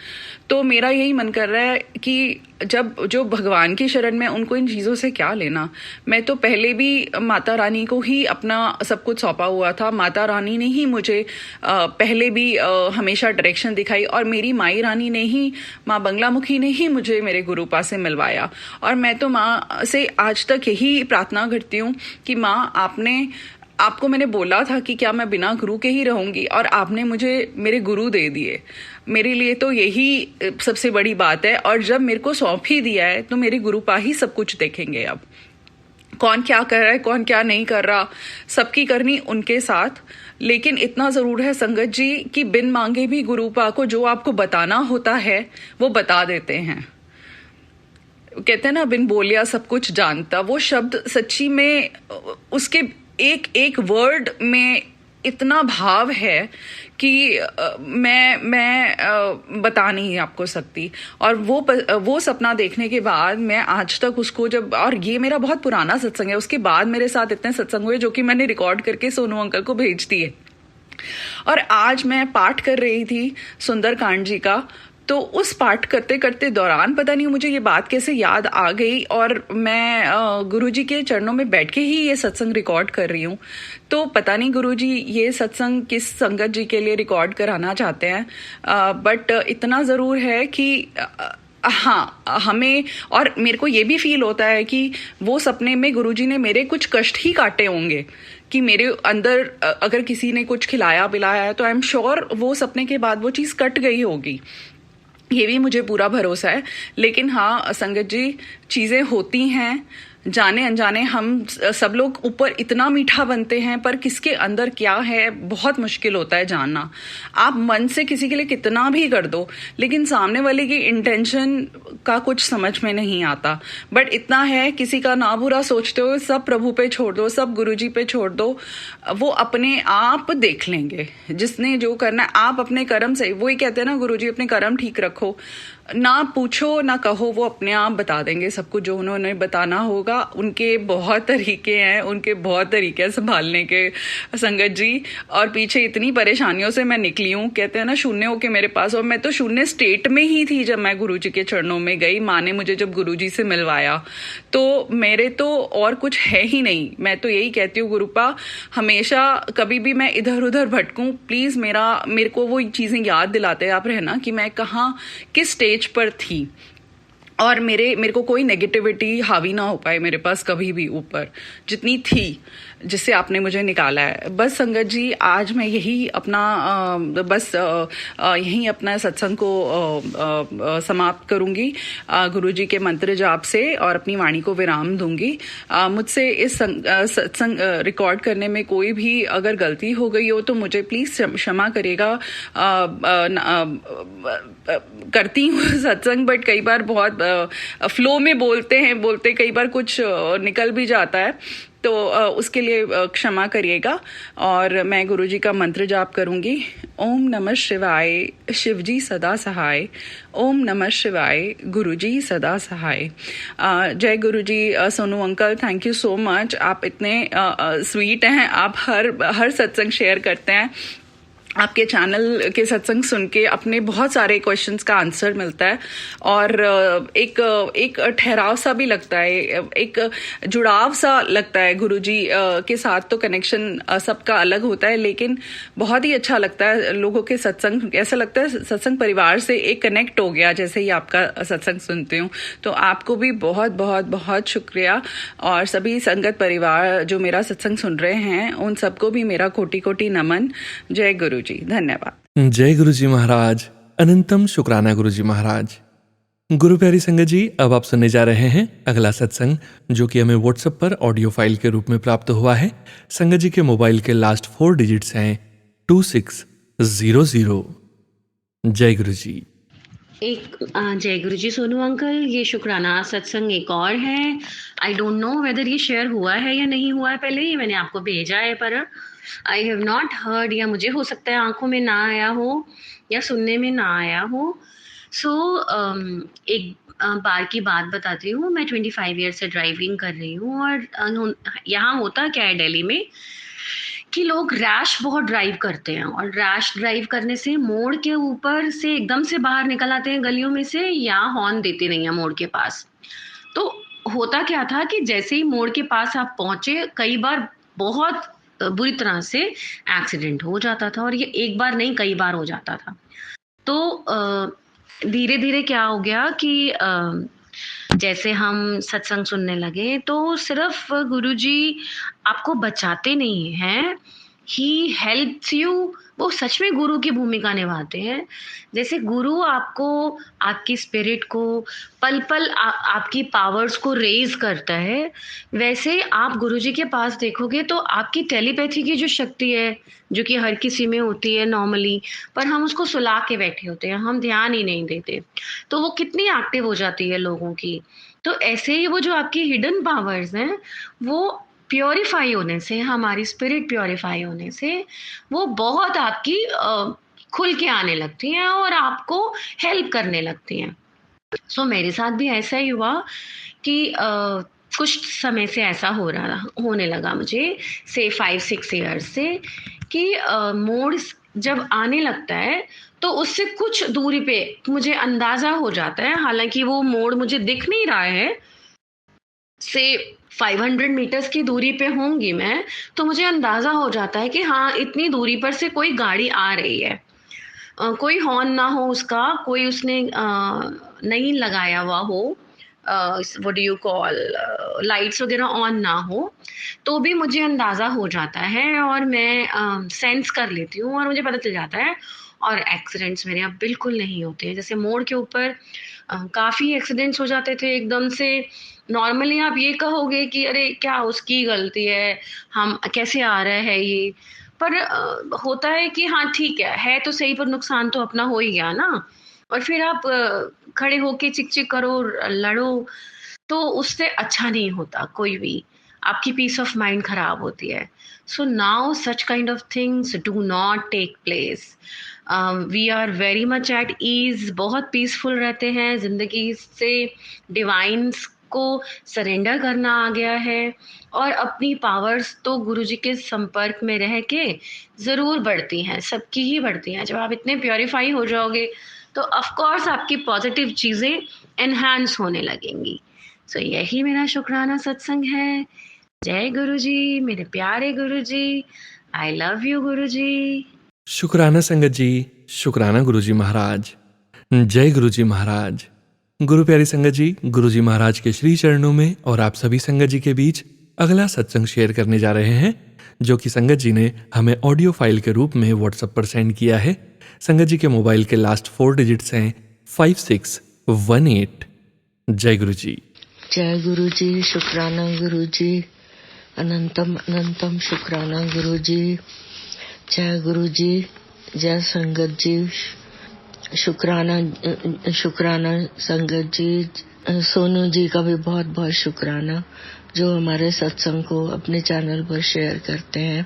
तो मेरा यही मन कर रहा है कि जब जो भगवान की शरण में, उनको इन चीज़ों से क्या लेना। मैं तो पहले भी माता रानी को ही अपना सब कुछ सौंपा हुआ था। माता रानी ने ही मुझे पहले भी हमेशा डायरेक्शन दिखाई, और मेरी माई रानी ने ही, माँ बंगलामुखी ने ही मुझे मेरे गुरुपा से मिलवाया। और मैं तो माँ से आज तक यही प्रार्थना करती हूँ कि माँ, आपको मैंने बोला था कि क्या मैं बिना गुरु के ही रहूंगी, और आपने मुझे मेरे गुरु दे दिए। मेरे लिए तो यही सबसे बड़ी बात है। और जब मेरे को सौंप ही दिया है तो मेरे गुरुपा ही सब कुछ देखेंगे। अब कौन क्या कर रहा है, कौन क्या नहीं कर रहा, सबकी करनी उनके साथ। लेकिन इतना जरूर है संगत जी कि बिन मांगे भी गुरुपा को जो आपको बताना होता है वो बता देते हैं। कहते हैं ना, बिन बोलिया सब कुछ जानता। वो शब्द सच्ची में, उसके एक एक वर्ड में इतना भाव है कि मैं बता नहीं आपको सकती। और वो सपना देखने के बाद मैं आज तक उसको जब, और ये मेरा बहुत पुराना सत्संग है, उसके बाद मेरे साथ इतने सत्संग हुए जो कि मैंने रिकॉर्ड करके सोनू अंकल को भेज दिए। और आज मैं पाठ कर रही थी सुंदरकांड जी का, तो उस पाठ करते करते दौरान पता नहीं मुझे ये बात कैसे याद आ गई, और मैं गुरुजी के चरणों में बैठ के ही ये सत्संग रिकॉर्ड कर रही हूँ। तो पता नहीं गुरुजी ये सत्संग किस संगत जी के लिए रिकॉर्ड कराना चाहते हैं, बट इतना ज़रूर है कि हाँ, हमें, और मेरे को ये भी फील होता है कि वो सपने में गुरुजी ने मेरे कुछ कष्ट ही काटे होंगे, कि मेरे अंदर अगर किसी ने कुछ खिलाया पिलाया है तो आई एम श्योर वो सपने के बाद वो चीज़ कट गई होगी। ये भी मुझे पूरा भरोसा है। लेकिन हाँ संगत जी, चीज़ें होती हैं, जाने अनजाने हम सब लोग ऊपर इतना मीठा बनते हैं, पर किसके अंदर क्या है बहुत मुश्किल होता है जानना। आप मन से किसी के लिए कितना भी कर दो, लेकिन सामने वाले की इंटेंशन का कुछ समझ में नहीं आता। बट इतना है, किसी का ना बुरा सोचते हो, सब प्रभु पे छोड़ दो, सब गुरुजी पे छोड़ दो, वो अपने आप देख लेंगे। जिसने जो करना है, आप अपने कर्म से, वही कहते हैं ना गुरुजी, अपने कर्म ठीक रखो, ना पूछो ना कहो, वो अपने आप बता देंगे सब कुछ जो उन्होंने बताना होगा। उनके बहुत तरीके हैं, उनके बहुत तरीके हैं संभालने के संगत जी। और पीछे इतनी परेशानियों से मैं निकली हूँ, कहते हैं ना शून्य होके मेरे पास, और मैं तो शून्य स्टेट में ही थी जब मैं गुरुजी के चरणों में गई। माँ ने मुझे जब गुरुजी से मिलवाया तो मेरे तो और कुछ है ही नहीं। मैं तो यही कहती हूँ गुरुपा, हमेशा कभी भी मैं इधर उधर भटकूं, प्लीज मेरे को वो चीजें याद दिलाते आप रहना कि मैं कहाँ किस स्टेज पर थी, और मेरे को कोई नेगेटिविटी हावी ना हो पाए मेरे पास कभी भी ऊपर, जितनी थी, जिससे आपने मुझे निकाला है। बस संगत जी, आज मैं यही अपना यही अपना सत्संग को समाप्त करूंगी गुरुजी के मंत्र जाप से, और अपनी वाणी को विराम दूंगी। मुझसे इस सत्संग रिकॉर्ड करने में कोई भी अगर गलती हो गई हो तो मुझे प्लीज क्षमा करिएगा। करती हूँ सत्संग, बट कई बार बहुत फ्लो में बोलते कई बार कुछ निकल भी जाता है, तो उसके लिए क्षमा करिएगा। और मैं गुरुजी का मंत्र जाप करूंगी। ओम नमः शिवाय, शिवजी सदा सहाय। ओम नमः शिवाय, गुरुजी सदा सहाय। जय Guruji. Sonu uncle, thank you so much. आप इतने स्वीट हैं, आप हर सत्संग शेयर करते हैं, आपके चैनल के सत्संग सुन के अपने बहुत सारे क्वेश्चंस का आंसर मिलता है और एक ठहराव सा भी लगता है, एक जुड़ाव सा लगता है। गुरुजी के साथ तो कनेक्शन सबका अलग होता है, लेकिन बहुत ही अच्छा लगता है लोगों के सत्संग। ऐसा लगता है सत्संग परिवार से एक कनेक्ट हो गया जैसे ही आपका सत्संग सुनती हूँ। तो आपको भी बहुत बहुत बहुत शुक्रिया, और सभी संगत परिवार जो मेरा सत्संग सुन रहे हैं उन सबको भी मेरा कोटि कोटि नमन। जय गुरु जी, धन्यवाद। जय गुरु जी महाराज, अनंतम शुक्राना गुरु जी महाराज। गुरु प्यारी संगत जी, अब आप सुनने जा रहे हैं अगला सत्संग, जो कि हमें व्हाट्सएप पर ऑडियो फाइल के रूप में प्राप्त हुआ है। संगत जी के मोबाइल के लास्ट 4 डिजिट्स हैं 2600। जय गुरु जी। जय गुरु जी सोनू अंकल, ये शुक्राना सत्संग एक और है। आई डोंट नो वेदर ये शेयर हुआ है या नहीं हुआ है, पहले ही मैंने आपको भेजा है पर आई हैव नॉट हर्ड, या मुझे हो सकता है आंखों में ना आया हो या सुनने में ना आया हो। सो एक बार की बात बताती हूँ। मैं 25 ईयर से ड्राइविंग कर रही हूँ और यहाँ होता क्या है दिल्ली में कि लोग रैश बहुत ड्राइव करते हैं, और रैश ड्राइव करने से मोड़ के ऊपर से एकदम से बाहर निकल आते हैं गलियों में से, या हॉर्न देते नहीं है मोड़ के पास। तो होता क्या था कि जैसे ही मोड़ के पास आप पहुंचे, कई बार बहुत बुरी तरह से एक्सीडेंट हो जाता था, और ये एक बार नहीं कई बार हो जाता था। तो धीरे धीरे क्या हो गया कि जैसे हम सत्संग सुनने लगे तो सिर्फ गुरुजी आपको बचाते नहीं हैं, ही हेल्प्स यू। वो सच में गुरु की भूमिका निभाते हैं। जैसे गुरु आपको, आपकी स्पिरिट को पल पल आपकी पावर्स को रेज करता है, वैसे आप गुरुजी के पास देखोगे तो आपकी टेलीपैथी की जो शक्ति है, जो कि हर किसी में होती है नॉर्मली, पर हम उसको सुला के बैठे होते हैं, हम ध्यान ही नहीं देते, तो वो कितनी एक्टिव हो जाती है लोगों की। तो ऐसे ही वो जो आपकी हिडन पावर्स हैं, वो प्योरीफाई होने से, हमारी स्पिरिट प्योरीफाई होने से वो बहुत आपकी खुल के आने लगती हैं और आपको हेल्प करने लगती हैं। सो मेरे साथ भी ऐसा ही हुआ कि कुछ समय से ऐसा होने लगा मुझे, से 5-6 ईयर्स से, कि मोड़ जब आने लगता है तो उससे कुछ दूरी पे मुझे अंदाजा हो जाता है, हालांकि वो मोड़ मुझे दिख नहीं रहा है, से 500 मीटर्स की दूरी पे होंगी मैं, तो मुझे अंदाजा हो जाता है कि हाँ इतनी दूरी पर से कोई गाड़ी आ रही है। कोई हॉर्न ना हो उसका, कोई उसने नहीं लगाया हुआ हो, what do you call, lights वगैरह ऑन ना हो, तो भी मुझे अंदाज़ा हो जाता है और मैं सेंस कर लेती हूँ और मुझे पता चल जाता है। और एक्सीडेंट्स मेरे यहाँ बिल्कुल नहीं होते हैं। जैसे मोड़ के ऊपर काफ़ी एक्सीडेंट्स हो जाते थे एकदम से। नॉर्मली आप ये कहोगे कि अरे क्या उसकी गलती है, हम कैसे आ रहा है ये, पर होता है कि हाँ ठीक है तो सही, पर नुकसान तो अपना हो ही गया ना। और फिर आप खड़े होके चिक-चिक करो, लड़ो, तो उससे अच्छा नहीं होता कोई भी, आपकी पीस ऑफ माइंड खराब होती है। So now such kind of things do not take place. We are very much at ease, बहुत पीसफुल रहते हैं, ज़िंदगी से डिवाइन्स को सरेंडर करना आ गया है, और अपनी पावर्स तो गुरुजी के संपर्क में रह के ज़रूर बढ़ती हैं, सबकी ही बढ़ती हैं। जब आप इतने प्योरीफाई हो जाओगे तो ऑफ कोर्स आपकी पॉजिटिव चीज़ें एनहांस होने लगेंगी। सो यही मेरा शुक्राना सत्संग है। जय गुरुजी, मेरे प्यारे गुरुजी, आई लव यू गुरुजी। शुक्राना संगत जी, शुक्राना गुरु जी महाराज। जय गुरु जी महाराज। गुरु प्यारी संगत जी, गुरु जी महाराज के श्री चरणों में और आप सभी संगत जी के बीच अगला सत्संग शेयर करने जा रहे हैं, जो कि संगत जी ने हमें ऑडियो फाइल के रूप में व्हाट्सएप पर सेंड किया है। संगत जी के मोबाइल के लास्ट 4 डिजिट्स हैं 5618। जय गुरु जी। जय गुरु जी, शुक्राना गुरु जी, अनंतम अनंतम शुक्राना गुरु जी। जय गुरु जी, जय संगत जी, शुक्राना संगत जी। सोनू जी का भी बहुत बहुत शुक्राना, जो हमारे सत्संग को अपने चैनल पर शेयर करते हैं।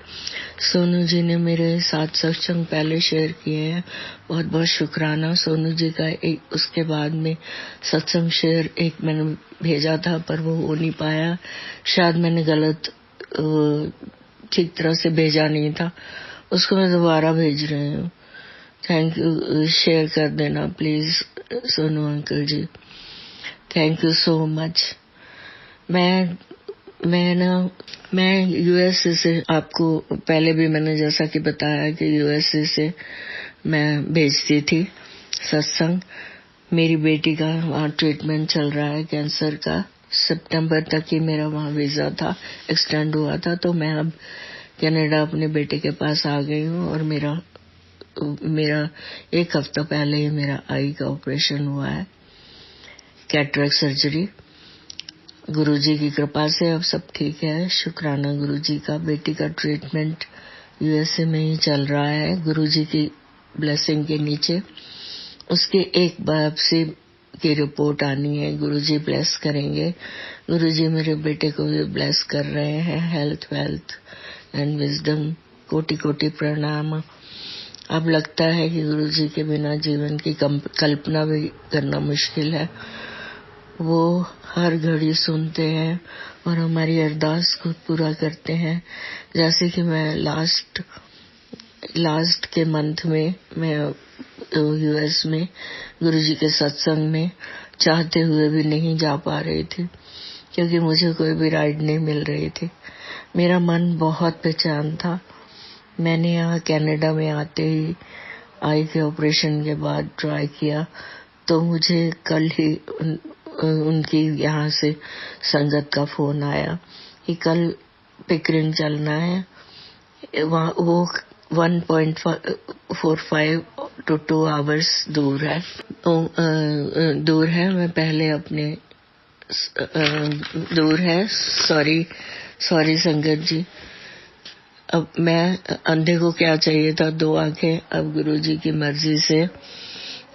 सोनू जी ने मेरे साथ सत्संग पहले शेयर किए हैं, बहुत बहुत शुक्राना सोनू जी का। एक उसके बाद में सत्संग शेयर एक मैंने भेजा था, पर वो हो नहीं पाया, शायद मैंने गलत ठीक तरह से भेजा नहीं था। उसको मैं दोबारा भेज रही हूँ। थैंक यू, शेयर कर देना please Sonu uncle ji, thank you so much. मैं यूएसए से, आपको पहले भी मैंने जैसा कि बताया कि यूएसए से मैं भेजती थी सत्संग। मेरी बेटी का वहाँ ट्रीटमेंट चल रहा है कैंसर का। सितंबर तक ही मेरा वहाँ वीजा था, एक्सटेंड हुआ था, तो मैं अब कनाडा अपने बेटे के पास आ गई हूँ। और मेरा एक हफ्ता पहले ही मेरा आई का ऑपरेशन हुआ है, कैटरेक्ट सर्जरी। गुरुजी की कृपा से अब सब ठीक है, शुक्राना गुरुजी का। बेटी का ट्रीटमेंट यूएसए में ही चल रहा है गुरुजी की ब्लेसिंग के नीचे। उसके एक बायोप्सी की रिपोर्ट आनी है, गुरुजी ब्लेस करेंगे। गुरुजी मेरे बेटे को भी ब्लेस कर रहे हैं, हेल्थ वेल्थ एंड विजडम। कोटि कोटि प्रणाम। अब लगता है कि गुरुजी के बिना जीवन की कल्पना भी करना मुश्किल है। वो हर घड़ी सुनते हैं और हमारी अरदास को पूरा करते हैं। जैसे कि मैं लास्ट के मंथ में मैं यूएस में गुरुजी के सत्संग में चाहते हुए भी नहीं जा पा रही थी, क्योंकि मुझे कोई भी राइड नहीं मिल रही थी। मेरा मन बहुत बेचैन था। मैंने यहाँ कनाडा में आते ही आई के ऑपरेशन के बाद ट्राई किया, तो मुझे कल ही उनकी यहाँ से संगत का फोन आया कि कल पिकरिंग चलना है। वो 1.45 to 2 hours दूर है। मैं पहले अपने दूर है, सॉरी संगत जी। अब मैं अंधे को क्या चाहिए था, 2 आंखें। अब गुरुजी की मर्जी से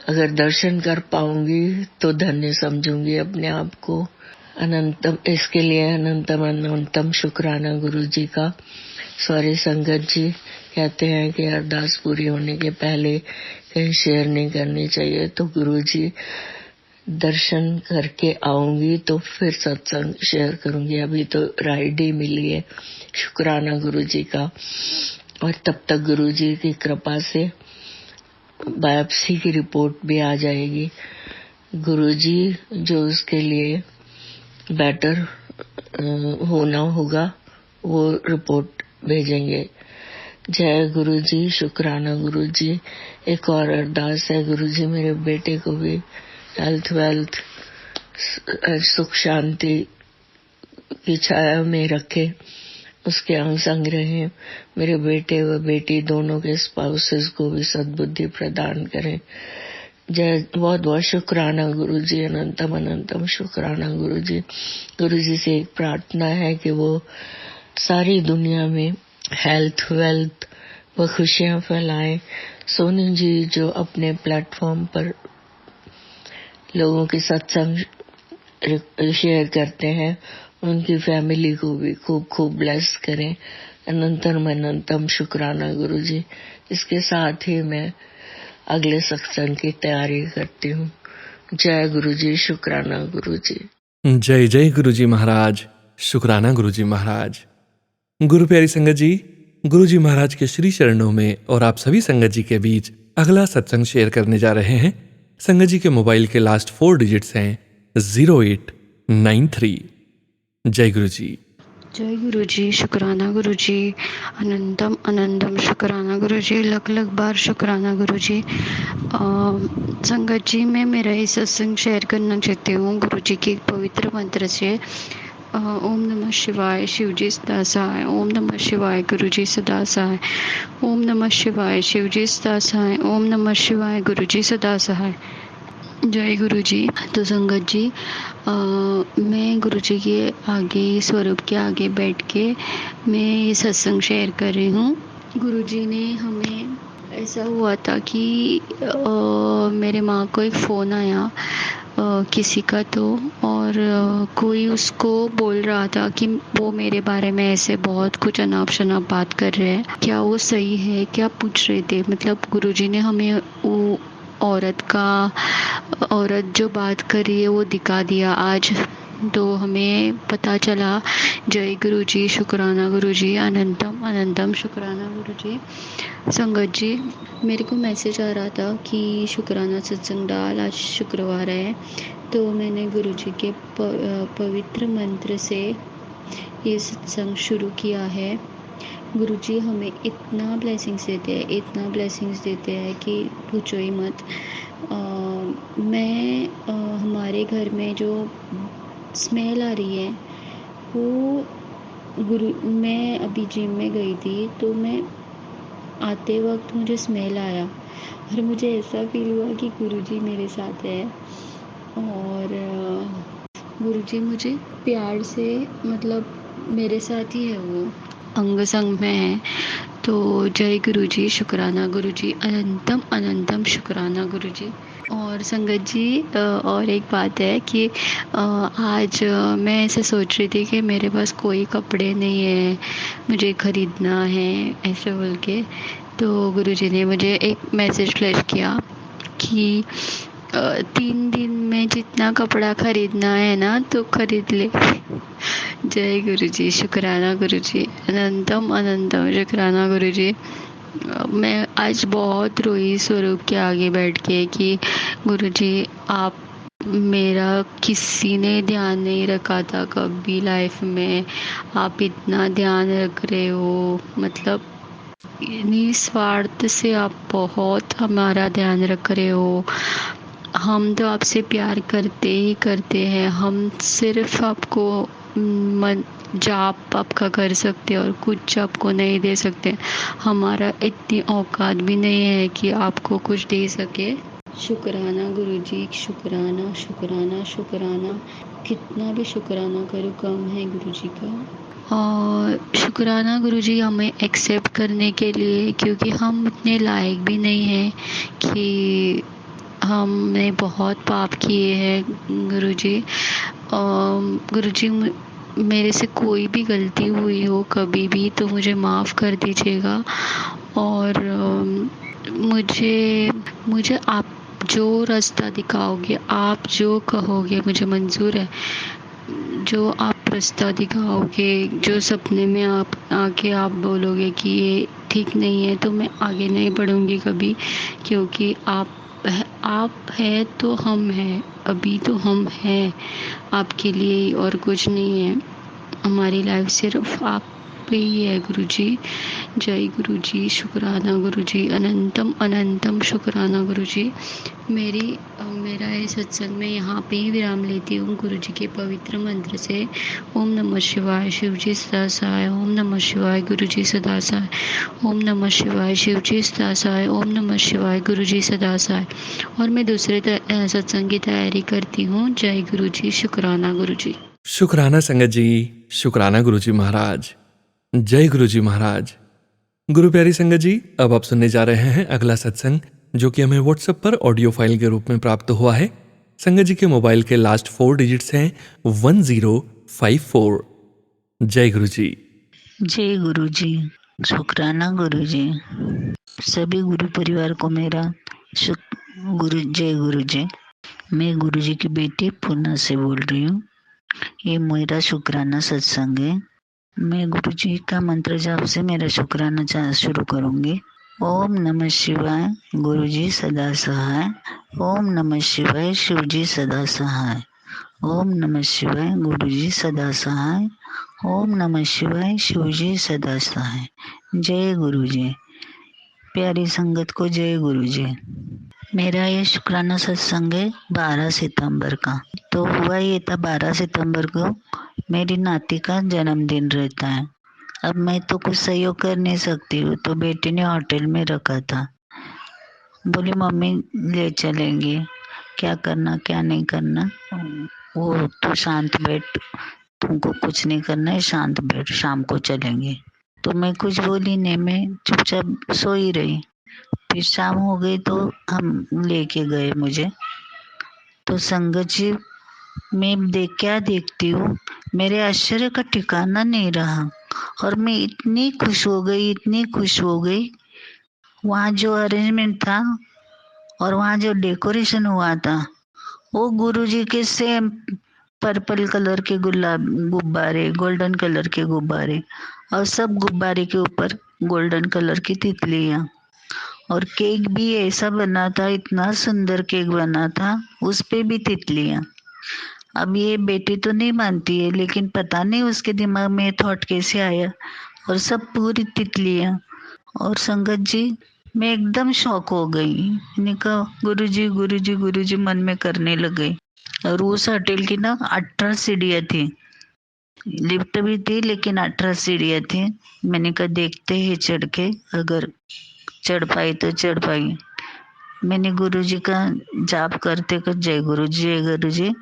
अगर दर्शन कर पाऊंगी तो धन्य समझूंगी अपने आप को। अनंतम, इसके लिए अनंतम शुक्राना गुरुजी का। सॉरी संगत जी, कहते हैं कि अरदास पूरी होने के पहले कहीं शेयर नहीं करनी चाहिए, तो गुरुजी दर्शन करके आऊंगी तो फिर सत्संग शेयर करूंगी। अभी तो राइड ही मिली है, शुक्राना गुरुजी का। और तब तक गुरुजी की कृपा से बायोप्सी की रिपोर्ट भी आ जाएगी। गुरुजी जो उसके लिए बेटर होना होगा वो रिपोर्ट भेजेंगे। जय गुरुजी, शुक्राना गुरुजी। एक और अरदास है, गुरुजी मेरे बेटे को भी हेल्थ वेल्थ सुख शांति की छाया में रखे, उसके अंग संग रहे। मेरे बेटे व बेटी दोनों के स्पाउसेस को भी सद्बुद्धि प्रदान करें। जय, बहुत बहुत शुक्राना गुरुजी, अनंतम शुक्राना गुरुजी। गुरुजी से एक प्रार्थना है कि वो सारी दुनिया में हेल्थ वेल्थ व खुशियां फैलाएं। सोनू जी जो अपने प्लेटफॉर्म पर लोगों के सत्संग शेयर करते हैं, उनकी फैमिली को भी खूब खूब ब्लेस करें। अनंतम शुक्राना गुरुजी। इसके साथ ही मैं अगले सत्संग की तैयारी करती हूँ। जय गुरुजी, शुक्राना गुरुजी। जय जय गुरुजी महाराज, शुक्राना गुरुजी महाराज। गुरु प्यारी संगत जी, गुरुजी महाराज के श्री चरणों में और आप सभी संगत जी के बीच अगला सत्संग शेयर करने जा रहे हैं। संगत जी के मोबाइल के लास्ट 4 डिजिट्स हैं 0893। जय गुरुजी। जय गुरुजी, शुक्राना गुरुजी, अनंतम शुक्राना गुरुजी, लख बार शुक्राना गुरुजी। संगत जी, मैं मेरा ये सत्संग शेयर करना चाहती हूँ गुरुजी के पवित्र मंत्र से। ओम नमः शिवाय, शिवजी सदा सहाय। ओम नमः शिवाय, गुरुजी सदा सहाय। ओम नमः शिवाय, शिवजी सदा सहाय। ओम नमः शिवाय, गुरुजी सदा सहाय। जय गुरुजी। तो संगत जी, मैं गुरुजी के आगे, स्वरूप के आगे बैठ के मैं ये सत्संग शेयर कर रही हूँ। गुरुजी ने हमें, ऐसा हुआ था कि मेरे माँ को एक फ़ोन आया किसी का, तो और कोई उसको बोल रहा था कि वो मेरे बारे में ऐसे बहुत कुछ अनाप शनाप बात कर रहे हैं, क्या वो सही है, क्या पूछ रहे थे। मतलब गुरुजी ने हमें वो औरत जो बात कर रही है वो दिखा दिया। आज तो हमें पता चला। जय गुरु जी, शुक्राना गुरु जी, अनंतम अनंतम शुक्राना गुरु जी। संगत जी, मेरे को मैसेज आ रहा था कि शुक्राना सत्संग डाल, आज शुक्रवार है, तो मैंने गुरु जी के पवित्र मंत्र से ये सत्संग शुरू किया है। गुरु जी हमें इतना ब्लेसिंग्स देते हैं, इतना ब्लेसिंग्स देते हैं कि पूछो ही मत। हमारे घर में जो स्मेल आ रही है वो मैं अभी जिम में गई थी, तो मैं आते वक्त मुझे स्मेल आया और मुझे ऐसा फील हुआ कि गुरुजी मेरे साथ है और गुरुजी मुझे प्यार से, मतलब मेरे साथ ही है, वो अंग संग में है। तो जय गुरुजी, शुक्राना गुरुजी, अनंतम अनंतम शुक्राना गुरुजी। और संगत जी, और एक बात है कि आज मैं ऐसे सोच रही थी कि मेरे पास कोई कपड़े नहीं है, मुझे ख़रीदना है ऐसे बोल के, तो गुरुजी ने मुझे एक मैसेज फ्लैश किया कि 3 दिन में जितना कपड़ा ख़रीदना है ना तो ख़रीद ले। जय गुरुजी, शुक्राना गुरुजी, अनंतम अनंतम शुक्राना गुरुजी। मैं आज बहुत रोई स्वरूप के आगे बैठ के कि गुरुजी, आप मेरा किसी ने ध्यान नहीं रखा था कभी लाइफ में, आप इतना ध्यान रख रहे हो, मतलब निस्वार्थ से आप बहुत हमारा ध्यान रख रहे हो। हम तो आपसे प्यार करते ही करते हैं, हम सिर्फ आपको जाप आपका कर सकते और कुछ आपको नहीं दे सकते। हमारा इतनी औकात भी नहीं है कि आपको कुछ दे सके। शुक्राना गुरुजी, शुक्राना शुक्राना शुक्राना, कितना भी शुक्राना करो कम है गुरुजी का। और शुक्राना गुरुजी हमें एक्सेप्ट करने के लिए, क्योंकि हम उतने लायक भी नहीं हैं कि हमने बहुत पाप किए हैं गुरुजी। गुरुजी, मेरे से कोई भी गलती हुई हो कभी भी तो मुझे माफ़ कर दीजिएगा। और मुझे आप जो रास्ता दिखाओगे, आप जो कहोगे मुझे मंजूर है। जो आप रास्ता दिखाओगे, जो सपने में आप आके आप बोलोगे कि ये ठीक नहीं है, तो मैं आगे नहीं बढ़ूँगी कभी, क्योंकि आप है तो हम हैं, अभी तो हम हैं आपके लिए और कुछ नहीं है। हमारी लाइफ सिर्फ आप पे ही है गुरुजी। जय गुरुजी, शुक्राना गुरुजी, अनंतम अनंतम शुक्राना गुरुजी। मेरा ये सत्संग में यहाँ पे ही विराम लेती हूँ गुरुजी के पवित्र मंत्र से। ओम नमः शिवाय, शिवजी सदा सहाय। ओम नमः शिवाय, गुरुजी सदा सहाय। ओम नमः शिवाय, शिवजी सदा सहाय। ओम नमः शिवाय, गुरुजी सदा सहाय। और मैं दूसरे सत्संग की तैयारी करती हूँ। जय गुरुजी, शुक्राना गुरुजी। शुक्राना संगत जी, शुक्राना गुरुजी महाराज, जय गुरुजी महाराज। गुरु प्यारी संगत जी, अब आप सुनने जा रहे हैं अगला सत्संग, जो कि हमें व्हाट्सएप पर ऑडियो फाइल के रूप में प्राप्त हुआ है। संगत जी के मोबाइल के लास्ट 4 डिजिट्स हैं 1054। जय गुरु जी। जय गुरु जी, शुक्राना गुरु जी। सभी गुरु परिवार को मेरा जय गुरु जी। मैं गुरु जी की बेटी पूना से बोल रही हूँ। ये मेरा शुक्राना सत्संग है। मैं गुरु जी का मंत्र जाप से मेरा शुक्राना शुरू करूंगी। ओम नमः शिवाय, गुरु जी सदा सहाय। ओम नमः शिवाय, शिव जी सदा सहाय। ओम नमः शिवाय, गुरु जी सदा सहाय। ओम नमः शिवाय, शिव जी सदा सहाय। जय गुरु जी। प्यारी संगत को जय गुरु जी। मेरा ये शुक्राना सत्संग है 12 सितंबर का। तो हुआ ये था 12 सितंबर को मेरी नाती का जन्मदिन रहता है। अब मैं तो कुछ सहयोग कर नहीं सकती हूँ, तो बेटी ने होटल में रखा था। बोली मम्मी ले चलेंगे, क्या करना क्या नहीं करना, वो तो शांत बैठ, तुमको कुछ नहीं करना है, शांत बैठ, शाम को चलेंगे। तो मैं कुछ बोली नहीं, मैं चुपचाप सोई रही। फिर शाम हो गई तो हम लेके गए मुझे। तो संगत जी, मैं क्या देखती हूँ, मेरे आश्चर्य का ठिकाना नहीं रहा और मैं इतनी खुश हो गई। वहाँ जो अरेंजमेंट था और वहाँ जो डेकोरेशन हुआ था वो गुरुजी के सेम पर्पल कलर के गुब्बारे, गोल्डन कलर के गुब्बारे, और सब गुब्बारे के ऊपर गोल्डन कलर की तितलियां। और केक भी ऐसा बना था, इतना सुंदर केक बना था, उस पे भी तितलियां। अब ये बेटी तो नहीं मानती है, लेकिन पता नहीं उसके दिमाग में थॉट कैसे आया, और सब पूरी तितलियां। और संगत जी, मैं एकदम शॉक हो गई। मैंने कहा गुरुजी गुरुजी गुरुजी मन में करने लग गई। और उस होटल की ना 18 सीढ़ियाँ थी, लिफ्ट भी थी लेकिन 18 सीढ़ियाँ थी। मैंने कहा देखते ही चढ़ के, अगर चढ़ पाई तो चढ़ पाई। मैंने गुरुजी का जाप करते कर जय गुरुजी जय गुरुजी।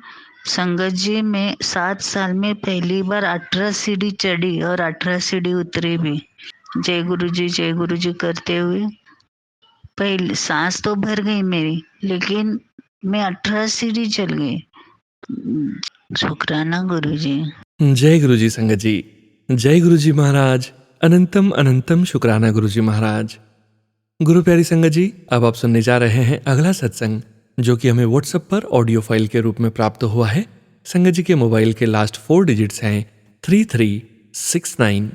संगत जी, मैं 7 साल में पहली बार 18 सीढ़ी चढ़ी और 18 सीढ़ी उतरी भी, जय गुरुजी करते हुए। पहले सांस तो भर गई मेरी, लेकिन मैं 18 सीढ़ी चल गई। शुक्राना गुरुजी। जय गुरुजी संगत जी, जय गुरुजी महाराज, अनंतम अनंतम शुक्राना गुरुजी महाराज। गुरु प्यारी संगत जी, अब आप सुनने जा रहे हैं अगला सत्संग, जो कि हमें व्हाट्सएप पर ऑडियो फाइल के रूप में प्राप्त हुआ है। संगत जी के मोबाइल के लास्ट 4 डिजिट्स हैं 3369।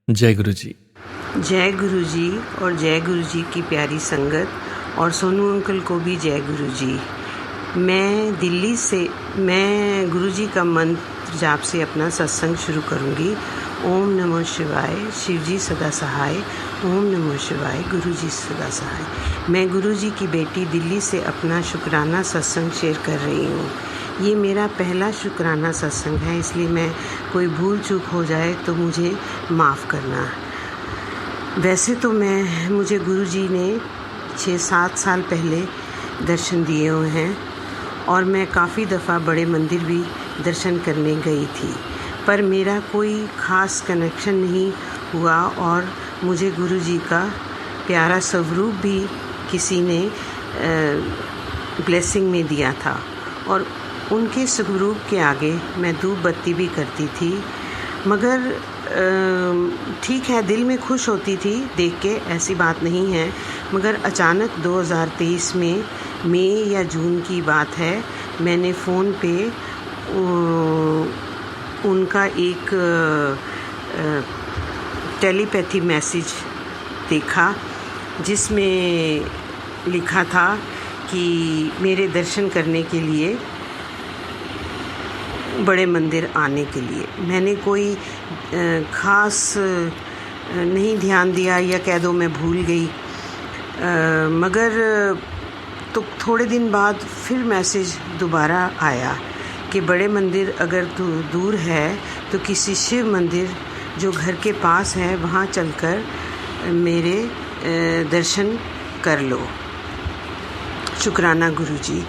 जय गुरुजी। जय गुरुजी और जय गुरुजी की प्यारी संगत, और सोनू अंकल को भी जय गुरुजी। मैं दिल्ली से गुरुजी का मंत्र जाप से अपना सत्संग शुरू करूंगी। ओम नमः शिवाय, शिवजी सदा सहाय। ओम नमः शिवाय, गुरुजी सदा सहाय। मैं गुरुजी की बेटी दिल्ली से अपना शुक्राना सत्संग शेयर कर रही हूँ। ये मेरा पहला शुक्राना सत्संग है, इसलिए मैं कोई भूल चूक हो जाए तो मुझे माफ़ करना। वैसे तो मुझे गुरुजी ने 6-7 साल पहले दर्शन दिए हुए हैं, और मैं काफ़ी दफ़ा बड़े मंदिर भी दर्शन करने गई थी, पर मेरा कोई ख़ास कनेक्शन नहीं हुआ। और मुझे गुरुजी का प्यारा स्वरूप भी किसी ने ब्लेसिंग में दिया था, और उनके स्वरूप के आगे मैं धूप बत्ती भी करती थी। मगर ठीक है, दिल में खुश होती थी देख के, ऐसी बात नहीं है। मगर अचानक 2023 में मई या जून की बात है, मैंने फ़ोन पे उनका एक टेलीपैथी मैसेज देखा, जिसमें लिखा था कि मेरे दर्शन करने के लिए बड़े मंदिर आने के लिए। मैंने कोई ख़ास नहीं ध्यान दिया, या कह दो मैं भूल गई। मगर तो थोड़े दिन बाद फिर मैसेज दोबारा आया कि बड़े मंदिर अगर दूर है तो किसी शिव मंदिर जो घर के पास है वहाँ चलकर मेरे दर्शन कर लो। शुक्राना गुरुजी।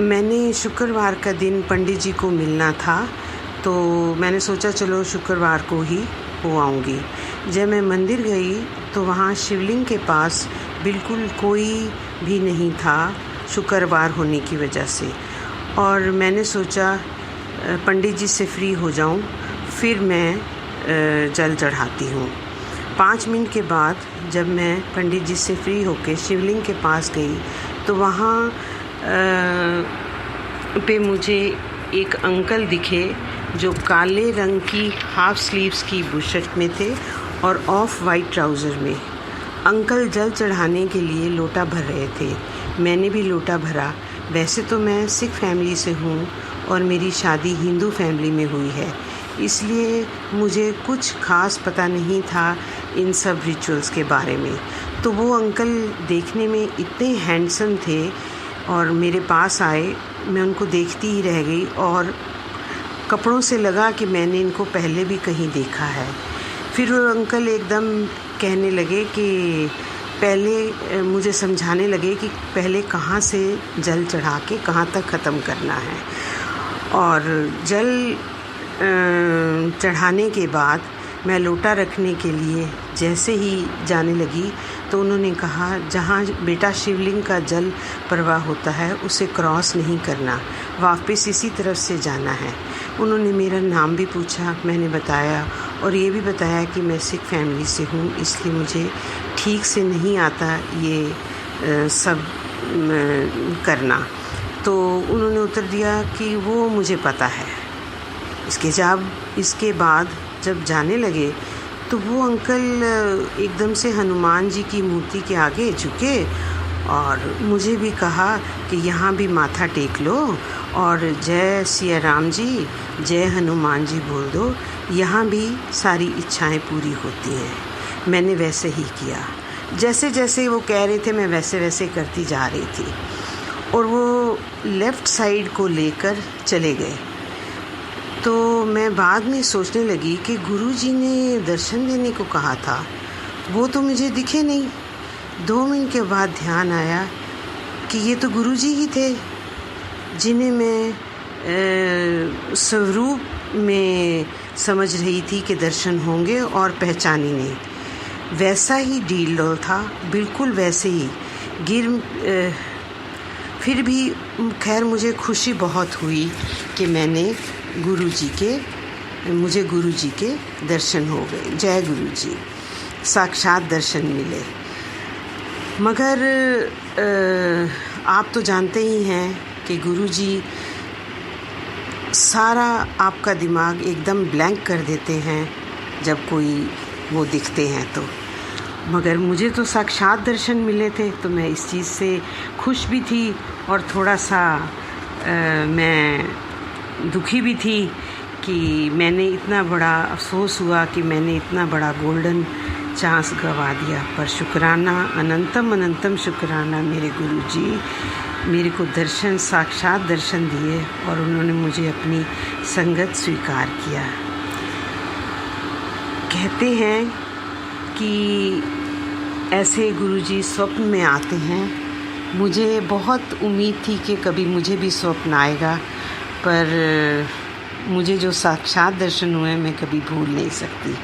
मैंने शुक्रवार का दिन पंडित जी को मिलना था, तो मैंने सोचा चलो शुक्रवार को ही हो आऊँगी। जब मैं मंदिर गई तो वहाँ शिवलिंग के पास बिल्कुल कोई भी नहीं था, शुक्रवार होने की वजह से। और मैंने सोचा पंडित जी से फ्री हो जाऊँ, फिर मैं जल चढ़ाती हूँ। 5 मिनट के बाद जब मैं पंडित जी से फ्री होकर शिवलिंग के पास गई तो वहाँ पे मुझे एक अंकल दिखे जो काले रंग की हाफ स्लीव्स की बुशर्ट में थे और ऑफ वाइट ट्राउज़र में। अंकल जल चढ़ाने के लिए लोटा भर रहे थे। मैंने भी लोटा भरा। वैसे तो मैं सिख फैमिली से हूँ और मेरी शादी हिंदू फैमिली में हुई है, इसलिए मुझे कुछ खास पता नहीं था इन सब रिचुअल्स के बारे में। तो वो अंकल देखने में इतने हैंडसम थे और मेरे पास आए। मैं उनको देखती ही रह गई और कपड़ों से लगा कि मैंने इनको पहले भी कहीं देखा है। फिर वो अंकल एकदम कहने लगे कि पहले मुझे समझाने लगे कि पहले कहाँ से जल चढ़ा के कहाँ तक ख़त्म करना है। और जल चढ़ाने के बाद मैं लोटा रखने के लिए जैसे ही जाने लगी तो उन्होंने कहा, जहाँ बेटा शिवलिंग का जल प्रवाह होता है उसे क्रॉस नहीं करना, वापस इसी तरफ से जाना है। उन्होंने मेरा नाम भी पूछा, मैंने बताया और ये भी बताया कि मैं सिख फैमिली से हूँ, इसलिए मुझे ठीक से नहीं आता ये सब करना। तो उन्होंने उत्तर दिया कि वो मुझे पता है। इसके बाद जब जाने लगे तो वो अंकल एकदम से हनुमान जी की मूर्ति के आगे झुके और मुझे भी कहा कि यहाँ भी माथा टेक लो और जय सिया राम जी, जय हनुमान जी बोल दो, यहाँ भी सारी इच्छाएं पूरी होती हैं। मैंने वैसे ही किया, जैसे जैसे वो कह रहे थे मैं वैसे वैसे करती जा रही थी और वो लेफ़्ट साइड को लेकर चले गए। तो मैं बाद में सोचने लगी कि गुरुजी ने दर्शन देने को कहा था, वो तो मुझे दिखे नहीं। 2 मिनट के बाद ध्यान आया कि ये तो गुरुजी ही थे जिन्हें मैं स्वरूप में समझ रही थी कि दर्शन होंगे और पहचानी नहीं। वैसा ही डील डोल था, बिल्कुल वैसे ही फिर भी खैर मुझे खुशी बहुत हुई कि मुझे गुरुजी के दर्शन हो गए। जय गुरुजी, साक्षात दर्शन मिले। मगर आप तो जानते ही हैं कि गुरुजी सारा आपका दिमाग एकदम ब्लैंक कर देते हैं जब कोई वो दिखते हैं तो। मगर मुझे तो साक्षात दर्शन मिले थे तो मैं इस चीज़ से खुश भी थी और थोड़ा सा मैं दुखी भी थी कि मैंने इतना बड़ा अफसोस हुआ कि मैंने इतना बड़ा गोल्डन चांस गवा दिया। पर शुक्राना, अनंतम अनंतम शुक्राना मेरे गुरुजी, मेरे को साक्षात दर्शन दिए और उन्होंने मुझे अपनी संगत स्वीकार किया। कहते हैं कि ऐसे गुरुजी स्वप्न में आते हैं। मुझे बहुत उम्मीद थी कि कभी मुझे भी स्वप्न आएगा, पर मुझे जो साक्षात दर्शन हुए मैं कभी भूल नहीं सकती।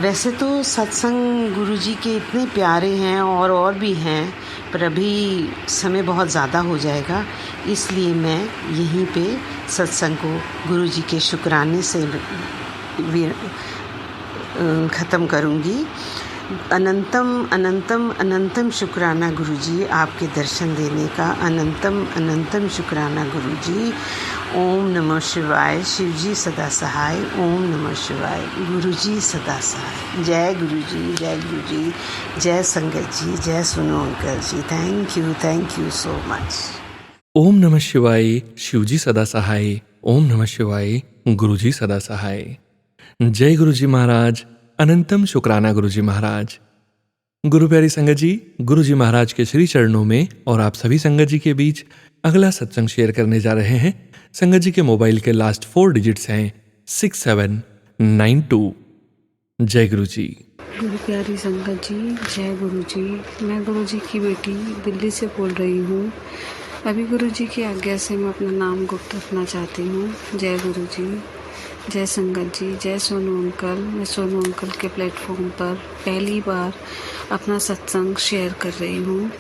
वैसे तो सत्संग गुरुजी के इतने प्यारे हैं और भी हैं, पर अभी समय बहुत ज़्यादा हो जाएगा, इसलिए मैं यहीं पे सत्संग को गुरुजी के शुक्राने से ख़त्म करूँगी। अनंतम अनंतम अनंतम शुक्राना गुरुजी, आपके दर्शन देने का अनंतम अनंतम शुक्राना गुरुजी। ओम नमः शिवाय, शिवजी सदा सहाय। ओम नमः शिवाय, गुरुजी सदा सहाय। जय गुरुजी, जय गुरुजी, जय संगत जी, जय Sonu uncle ji. Thank you so much. ओम नमः शिवाय, शिवजी सदा सहाय। ओम नमः शिवाय, गुरुजी सदा सहाय। जय गुरुजी महाराज, अनंतम शुक्राना गुरुजी महाराज। गुरु प्यारी संगत जी, गुरुजी महाराज के श्री चरणों में और आप सभी संगत जी के बीच अगला सत्संग शेयर करने जा रहे हैं। संगत जी के मोबाइल के लास्ट 4 डिजिट्स हैं 6792। जय गुरुजी। गुरु प्यारी संगत जी, जय गुरुजी। मैं गुरुजी की बेटी दिल्ली से बोल रही हूँ। अभी गुरुजी की आज्ञा से मैं अपना नाम गुप्त रखना चाहती हूँ। जय गुरुजी, जय संगत जी, जय सोनू अंकल। मैं सोनू अंकल के प्लेटफॉर्म पर पहली बार अपना सत्संग शेयर कर रही हूँ।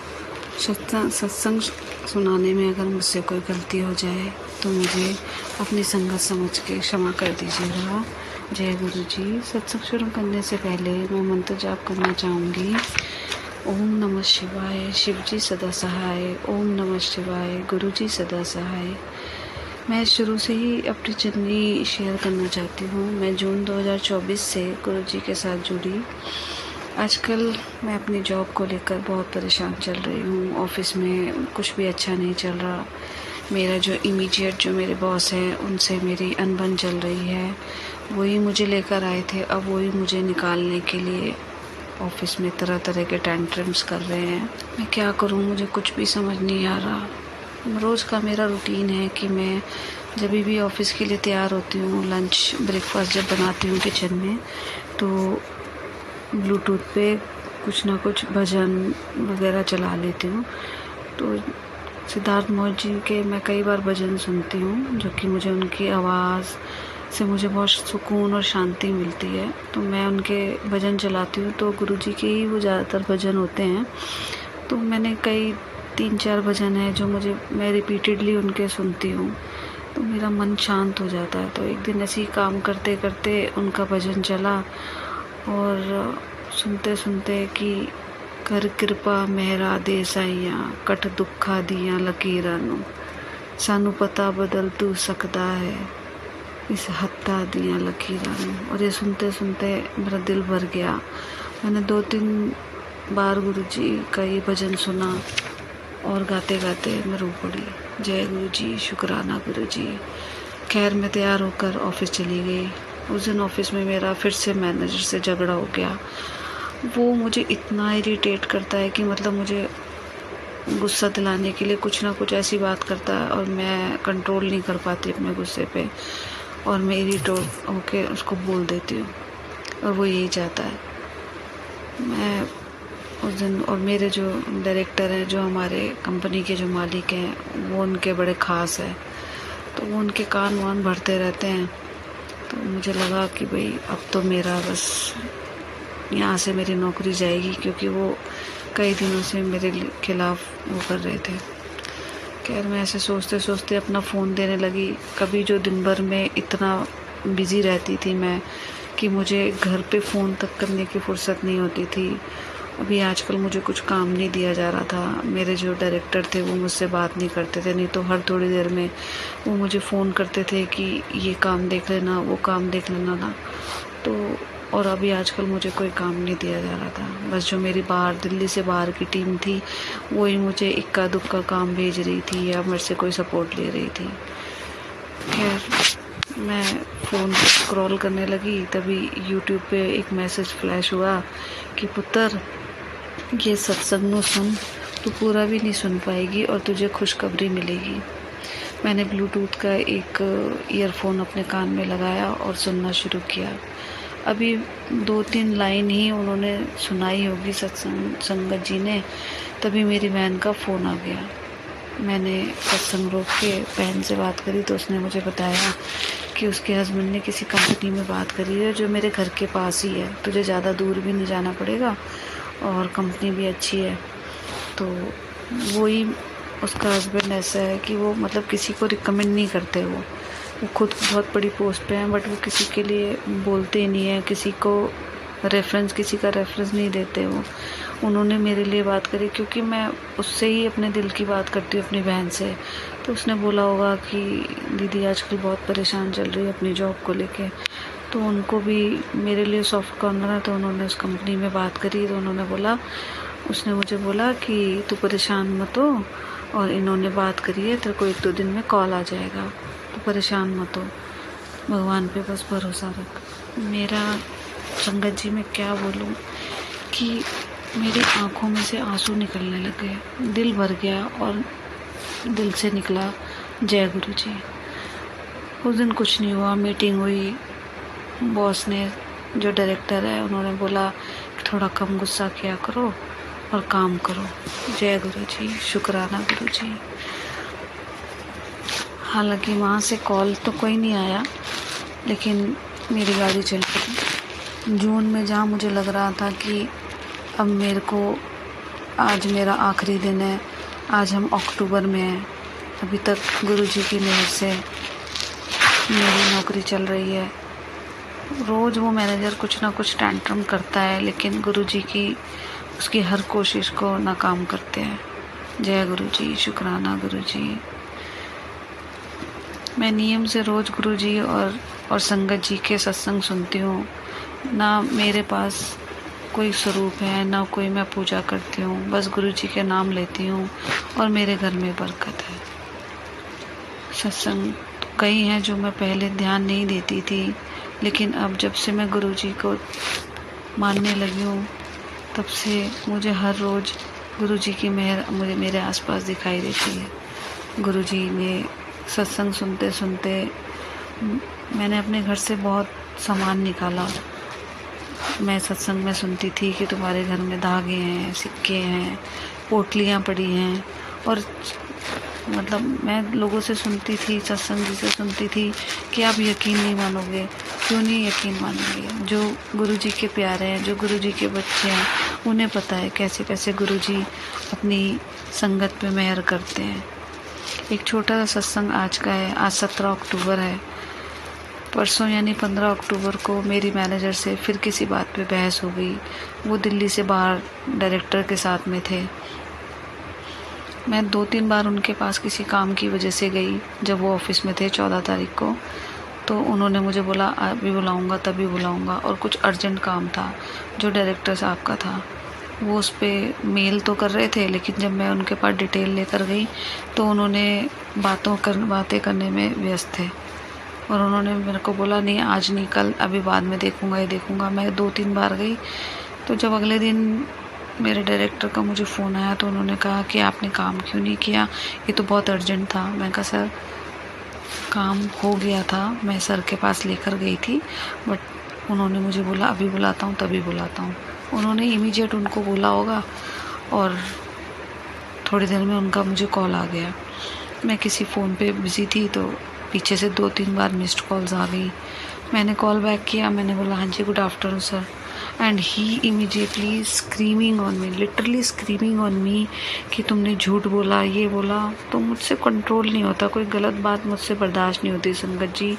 सत्संग सुनाने में अगर मुझसे कोई गलती हो जाए तो मुझे अपनी संगत समझ के क्षमा कर दीजिएगा। जय गुरुजी। सत्संग शुरू करने से पहले मैं मंत्र जाप करना चाहूँगी। ओम नमः शिवाय, शिवजी सदा सहाय। ओम नमः शिवाय, गुरुजी सदा सहाय। मैं शुरू से ही अपनी जर्नी शेयर करना चाहती हूँ। मैं जून 2024 से गुरुजी के साथ जुड़ी। आजकल मैं अपनी जॉब को लेकर बहुत परेशान चल रही हूँ। ऑफिस में कुछ भी अच्छा नहीं चल रहा। मेरा जो इमीडिएट जो मेरे बॉस हैं उनसे मेरी अनबन चल रही है। वही मुझे लेकर आए थे, अब वही मुझे निकालने के लिए ऑफिस में तरह तरह के टेंट्रम्स कर रहे हैं। मैं क्या करूँ, मुझे कुछ भी समझ नहीं आ रहा। रोज़ का मेरा रूटीन है कि मैं जब भी ऑफिस के लिए तैयार होती हूँ, लंच ब्रेकफास्ट जब बनाती हूँ किचन में, तो ब्लूटूथ पे कुछ ना कुछ भजन वगैरह चला लेती हूँ। तो सिद्धार्थ मौर्य जी के मैं कई बार भजन सुनती हूँ, जो कि मुझे उनकी आवाज़ से मुझे बहुत सुकून और शांति मिलती है। तो मैं उनके भजन चलाती हूँ, तो गुरुजी के ही वो ज़्यादातर भजन होते हैं। तो मैंने कई 3-4 भजन हैं जो मैं रिपीटेडली उनके सुनती हूँ, तो मेरा मन शांत हो जाता है। तो एक दिन ऐसे ही काम करते करते उनका भजन चला और सुनते सुनते कि कर कृपा मेहरा दे साइया कट दुखा दिया लकीरां नूं सानू पता बदल तू सकदा है इस हत्था दिया लकीरां नूं। और ये सुनते सुनते मेरा दिल भर गया। मैंने 2-3 बार गुरु जी का ये भजन सुना और गाते गाते मैं रो पड़ी। जय गुरु जी, शुक्राना गुरु जी। खैर मैं तैयार होकर ऑफिस चली गई। उस दिन ऑफिस में मेरा फिर से मैनेजर से झगड़ा हो गया। वो मुझे इतना इरिटेट करता है कि मतलब मुझे गुस्सा दिलाने के लिए कुछ ना कुछ ऐसी बात करता है और मैं कंट्रोल नहीं कर पाती अपने गुस्से पे और मैं इरिटेट होके उसको बोल देती हूँ और वो यही चाहता है। मैं उस दिन और मेरे जो डायरेक्टर हैं, जो हमारे कंपनी के जो मालिक हैं, वो उनके बड़े ख़ास हैं, तो वो उनके कान वान भरते रहते हैं। तो मुझे लगा कि भाई अब तो मेरा बस यहाँ से मेरी नौकरी जाएगी, क्योंकि वो कई दिनों से मेरे खिलाफ वो कर रहे थे। खैर मैं ऐसे सोचते सोचते अपना फ़ोन देने लगी। कभी जो दिन भर में इतना बिज़ी रहती थी मैं कि मुझे घर पे फ़ोन तक करने की फुर्सत नहीं होती थी। अभी आजकल मुझे कुछ काम नहीं दिया जा रहा था। मेरे जो डायरेक्टर थे वो मुझसे बात नहीं करते थे, नहीं तो हर थोड़ी देर में वो मुझे फ़ोन करते थे कि ये काम देख लेना, वो काम देख लेना ना। तो और अभी आजकल मुझे कोई काम नहीं दिया जा रहा था। बस जो मेरी बाहर दिल्ली से बाहर की टीम थी वही मुझे इक्का दुक्का काम भेज रही थी या मेरे से कोई सपोर्ट ले रही थी। खैर मैं फ़ोन स्क्रॉल करने लगी, तभी यूट्यूब पे एक मैसेज फ्लैश हुआ कि पुत्र ये सत्संग नो सुन, तू पूरा भी नहीं सुन पाएगी और तुझे खुशखबरी मिलेगी। मैंने ब्लूटूथ का एक ईयरफोन अपने कान में लगाया और सुनना शुरू किया। अभी 2-3 लाइन ही उन्होंने सुनाई होगी संगत जी ने, तभी मेरी बहन का फ़ोन आ गया। मैंने सत्संग रोक के बहन से बात करी तो उसने मुझे बताया कि उसके हस्बैंड ने किसी कंपनी में बात करी है जो मेरे घर के पास ही है, तुझे ज़्यादा दूर भी नहीं जाना पड़ेगा और कंपनी भी अच्छी है। तो वही उसका हस्बैंड ऐसा है कि वो मतलब किसी को रिकमेंड नहीं करते। वो खुद बहुत बड़ी पोस्ट पे हैं, बट वो किसी के लिए बोलते ही नहीं है, किसी का रेफरेंस नहीं देते। वो उन्होंने मेरे लिए बात करी क्योंकि मैं उससे ही अपने दिल की बात करती हूँ, अपनी बहन से। तो उसने बोला होगा कि दीदी आजकल बहुत परेशान चल रही है अपनी जॉब को लेके, तो उनको भी मेरे लिए सॉफ्ट कॉर्नर है। तो उन्होंने उस कंपनी में बात करी तो उसने मुझे बोला कि तू परेशान मत हो और इन्होंने बात करी है, तेरे को 1-2 दिन में कॉल आ जाएगा, तो परेशान मत हो, भगवान पे बस भरोसा रख। मेरा संगत जी मैं क्या बोलूँ कि मेरी आँखों में से आंसू निकलने लगे, दिल भर गया और दिल से निकला जय गुरु जी। उस दिन कुछ नहीं हुआ, मीटिंग हुई, बॉस ने जो डायरेक्टर है उन्होंने बोला कि थोड़ा कम गुस्सा किया करो और काम करो। जय गुरु जी, शुक्राना गुरु जी। हालांकि वहाँ से कॉल तो कोई नहीं आया, लेकिन मेरी गाड़ी चल पड़ी। जून में जहाँ मुझे लग रहा था कि अब मेरे को आज मेरा आखिरी दिन है, आज हम अक्टूबर में हैं, अभी तक गुरुजी की मेहर से मेरी नौकरी चल रही है। रोज़ वो मैनेजर कुछ ना कुछ टैंट्रम करता है, लेकिन गुरुजी की उसकी हर कोशिश को नाकाम करते हैं। जय गुरुजी, शुक्राना गुरुजी। मैं नियम से रोज़ गुरुजी और संगत जी के सत्संग सुनती हूँ। ना मेरे पास कोई स्वरूप है, ना कोई मैं पूजा करती हूँ, बस गुरुजी के नाम लेती हूँ और मेरे घर में बरकत है। सत्संग कई हैं जो मैं पहले ध्यान नहीं देती थी, लेकिन अब जब से मैं गुरुजी को मानने लगी हूँ तब से मुझे हर रोज़ गुरुजी की मेहर मुझे मेरे आसपास दिखाई देती है। गुरुजी ने सत्संग सुनते सुनते मैंने अपने घर से बहुत सामान निकाला। मैं सत्संग में सुनती थी कि तुम्हारे घर में धागे हैं, सिक्के हैं, पोटलियाँ पड़ी हैं, और मतलब मैं लोगों से सुनती थी, सत्संग जी से सुनती थी कि आप यकीन नहीं मानोगे। क्यों नहीं यकीन मानेंगे? जो गुरुजी के प्यारे हैं, जो गुरुजी के बच्चे हैं, उन्हें पता है कैसे कैसे गुरुजी अपनी संगत पे मेहर करते हैं। एक छोटा सा सत्संग आज का है, आज 17 अक्टूबर है। परसों यानी 15 अक्टूबर को मेरी मैनेजर से फिर किसी बात पे बहस हो गई। वो दिल्ली से बाहर डायरेक्टर के साथ में थे। मैं 2-3 बार उनके पास किसी काम की वजह से गई। जब वो ऑफिस में थे 14 तारीख को, तो उन्होंने मुझे बोला अभी बुलाऊंगा तभी बुलाऊंगा, और कुछ अर्जेंट काम था जो डायरेक्टर साहब का था। वो उस पर मेल तो कर रहे थे, लेकिन जब मैं उनके पास डिटेल लेकर गई तो उन्होंने बातें करने में व्यस्त थे, और उन्होंने मेरे को बोला नहीं आज नहीं, कल, अभी बाद में देखूंगा ये देखूंगा। मैं 2-3 बार गई। तो जब अगले दिन मेरे डायरेक्टर का मुझे फ़ोन आया तो उन्होंने कहा कि आपने काम क्यों नहीं किया, ये तो बहुत अर्जेंट था। मैं कहा सर काम हो गया था, मैं सर के पास लेकर गई थी, बट उन्होंने मुझे बोला अभी बुलाता हूँ तभी बुलाता हूँ। उन्होंने इमीडिएट उनको बोला होगा, और थोड़ी देर में उनका मुझे कॉल आ गया। मैं किसी फ़ोन पे बिज़ी थी तो पीछे से 2-3 बार मिस्ड कॉल्स आ गई। मैंने कॉल बैक किया, मैंने बोला हाँ जी good afternoon sir, and he immediately screaming on me, literally screaming on me कि तुमने झूठ बोला, ये बोला। तो मुझसे कंट्रोल नहीं होता, कोई गलत बात मुझसे बर्दाश्त नहीं होती संगत जी।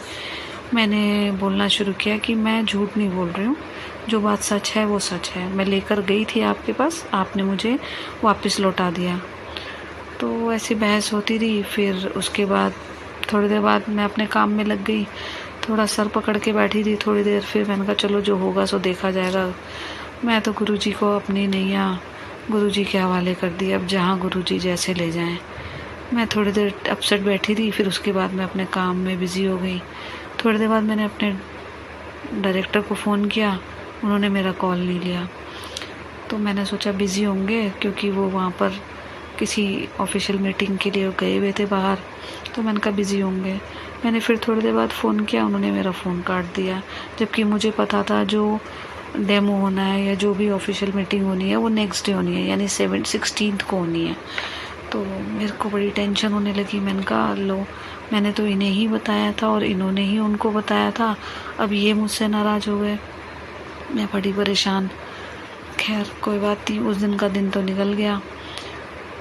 मैंने बोलना शुरू किया कि मैं झूठ नहीं बोल रही हूँ, जो बात सच है वो सच है। मैं लेकर गई थी आपके पास, आपने मुझे वापस लौटा दिया। तो ऐसी बहस होती रही। फिर उसके बाद थोड़ी देर बाद मैं अपने काम में लग गई, थोड़ा सर पकड़ के बैठी थी थोड़ी देर। फिर मैंने कहा चलो जो होगा सो देखा जाएगा। मैं तो गुरुजी को अपनी नैया गुरुजी के हवाले कर दी, अब जहाँ गुरुजी जैसे ले जाएं। मैं थोड़ी देर अपसेट बैठी थी, फिर उसके बाद मैं अपने काम में बिज़ी हो गई। थोड़ी देर बाद मैंने अपने डायरेक्टर को फ़ोन किया, उन्होंने मेरा कॉल नहीं लिया। तो मैंने सोचा बिज़ी होंगे, क्योंकि वो वहाँ पर किसी ऑफिशियल मीटिंग के लिए गए हुए थे बाहर। तो मैंने कहा बिज़ी होंगे। मैंने फिर थोड़ी देर बाद फ़ोन किया, उन्होंने मेरा फ़ोन काट दिया, जबकि मुझे पता था जो डेमो होना है या जो भी ऑफिशियल मीटिंग होनी है वो नेक्स्ट डे होनी है, यानी 16th को होनी है। तो मेरे को बड़ी टेंशन होने लगी। मैंने कहा लो, मैंने तो इन्हें ही बताया था और इन्होंने ही उनको बताया था, अब ये मुझसे नाराज़ हो गए। मैं बड़ी परेशान। खैर कोई बात नहीं, उस दिन का दिन तो निकल गया।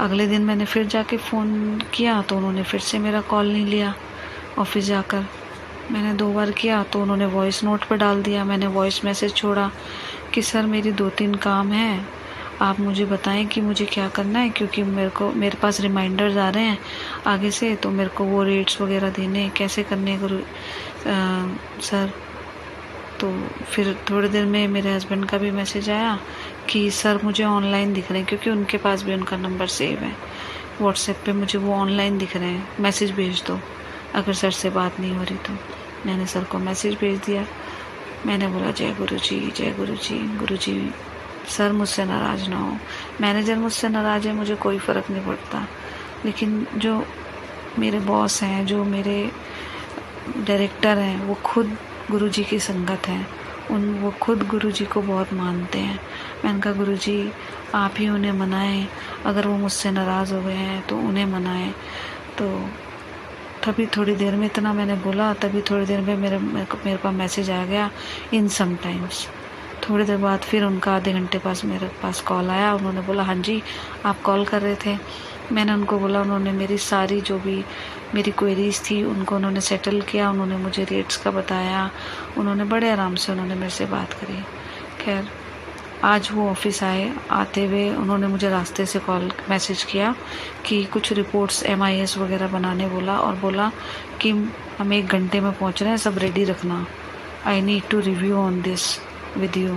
अगले दिन मैंने फिर जाके फ़ोन किया तो उन्होंने फिर से मेरा कॉल नहीं लिया। ऑफिस जाकर मैंने 2 बार किया तो उन्होंने वॉइस नोट पर डाल दिया। मैंने वॉइस मैसेज छोड़ा कि सर मेरी 2-3 काम हैं, आप मुझे बताएं कि मुझे क्या करना है, क्योंकि मेरे पास रिमाइंडर्स आ रहे हैं आगे से, तो मेरे को वो रेट्स वगैरह देने कैसे करने सर। तो फिर थोड़ी देर में मेरे हस्बैंड का भी मैसेज आया कि सर मुझे ऑनलाइन दिख रहे हैं, क्योंकि उनके पास भी उनका नंबर सेव है व्हाट्सएप पे, मुझे वो ऑनलाइन दिख रहे हैं, मैसेज भेज दो अगर सर से बात नहीं हो रही तो। मैंने सर को मैसेज भेज दिया। मैंने बोला जय गुरुजी, जय गुरुजी। गुरुजी सर मुझसे नाराज़ ना हो, मैनेजर मुझसे नाराज़ है, मुझे कोई फ़र्क नहीं पड़ता, लेकिन जो मेरे बॉस हैं, जो मेरे डायरेक्टर हैं, वो खुद गुरुजी की संगत हैं, वो खुद गुरुजी को बहुत मानते हैं। मैंने कहा गुरुजी आप ही उन्हें मनाएं, अगर वो मुझसे नाराज़ हो गए हैं तो उन्हें मनाएं। तो तभी थोड़ी देर में, इतना मैंने बोला, तभी थोड़ी देर में मेरे पास मैसेज आ गया इन सम टाइम्स। थोड़ी देर बाद फिर उनका आधे घंटे पास मेरे पास कॉल आया। उन्होंने बोला हाँ जी आप कॉल कर रहे थे। मैंने उनको बोला, उन्होंने मेरी सारी जो भी मेरी क्वेरीज थी उनको उन्होंने सेटल किया, उन्होंने मुझे रेट्स का बताया, उन्होंने बड़े आराम से उन्होंने मेरे से बात करी। खैर आज वो ऑफिस आए, आते हुए उन्होंने मुझे रास्ते से मैसेज किया कि कुछ रिपोर्ट्स MIS वगैरह बनाने बोला, और बोला कि हम 1 घंटे में पहुंच रहे हैं, सब रेडी रखना, I need to review on this with you,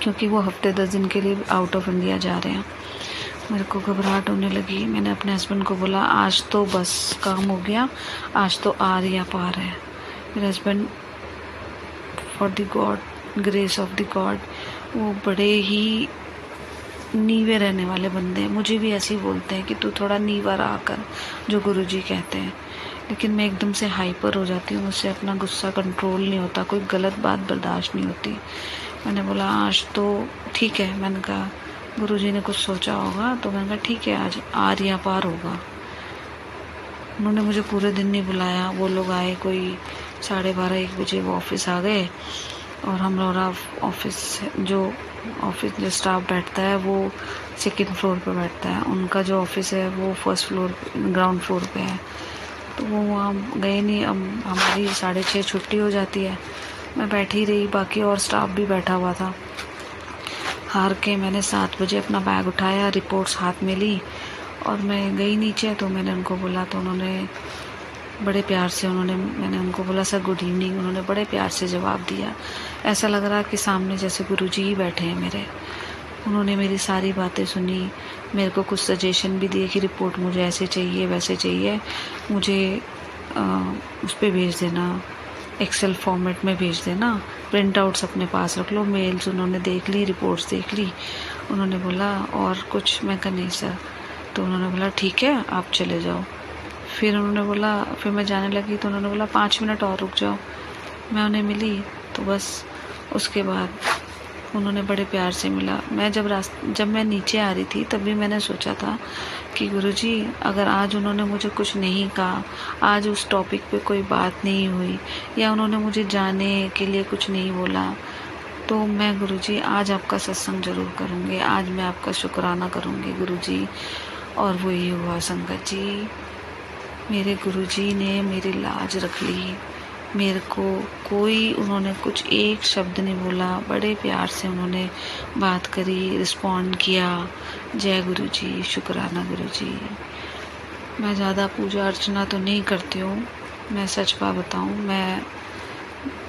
क्योंकि वो हफ्ते 10 दिन के लिए आउट ऑफ इंडिया जा रहे हैं। मेरे को घबराहट होने लगी। मैंने अपने हस्बैंड को बोला आज तो बस काम हो गया, आज तो आर या पार है। मेरे husband for the God grace of the God वो बड़े ही नीवे रहने वाले बंदे हैं। मुझे भी ऐसे ही बोलते हैं कि तू थोड़ा नीवा रहा कर, जो गुरुजी कहते हैं, लेकिन मैं एकदम से हाइपर हो जाती हूँ, मुझसे अपना गुस्सा कंट्रोल नहीं होता, कोई गलत बात बर्दाश्त नहीं होती। मैंने बोला आज तो ठीक है, मैंने कहा गुरुजी ने कुछ सोचा होगा, तो मैंने कहा ठीक है आज आर या पार होगा। उन्होंने मुझे पूरे दिन नहीं बुलाया, वो लोग आए कोई 12:30-1 बजे वो ऑफिस आ गए, और हम लोग ऑफिस जो स्टाफ बैठता है वो 2nd फ्लोर पे बैठता है, उनका जो ऑफिस है वो 1st फ्लोर ग्राउंड फ्लोर पे है। तो वो वहाँ गए नहीं। अब हमारी 6:30 छुट्टी हो जाती है, मैं बैठी रही, बाकी और स्टाफ भी बैठा हुआ था। हार के मैंने 7 बजे अपना बैग उठाया, रिपोर्ट्स हाथ में ली और मैं गई नीचे। तो मैंने उनको बोला, तो उन्होंने बड़े प्यार से मैंने उनको बोला सर गुड इवनिंग। उन्होंने बड़े प्यार से जवाब दिया। ऐसा लग रहा कि सामने जैसे गुरुजी ही बैठे हैं मेरे। उन्होंने मेरी सारी बातें सुनी, मेरे को कुछ सजेशन भी दिए कि रिपोर्ट मुझे ऐसे चाहिए वैसे चाहिए, मुझे उस पर भेज देना, एक्सेल फॉर्मेट में भेज देना, प्रिंट आउट्स अपने पास रख लो। मेल्स उन्होंने देख ली, रिपोर्ट्स देख ली। उन्होंने बोला और कुछ? मैं कहा नहीं सर। तो उन्होंने बोला ठीक है आप चले जाओ। फिर मैं जाने लगी तो उन्होंने बोला 5 मिनट और रुक जाओ। मैं उन्हें मिली तो बस उसके बाद उन्होंने बड़े प्यार से मिला। जब मैं नीचे आ रही थी तभी मैंने सोचा था कि गुरुजी अगर आज उन्होंने मुझे कुछ नहीं कहा, आज उस टॉपिक पे कोई बात नहीं हुई या उन्होंने मुझे जाने के लिए कुछ नहीं बोला, तो मैं गुरुजी आज आपका सत्संग ज़रूर करूँगी, आज मैं आपका शुक्राना करूँगी गुरुजी। और वो ये हुआ संगत जी, मेरे गुरुजी ने मेरी लाज रख ली। मेरे को उन्होंने कुछ एक शब्द नहीं बोला, बड़े प्यार से उन्होंने बात करी, रिस्पॉन्ड किया। जय गुरुजी, शुक्राना गुरुजी। मैं ज़्यादा पूजा अर्चना तो नहीं करती हूँ, मैं सच बात बताऊँ,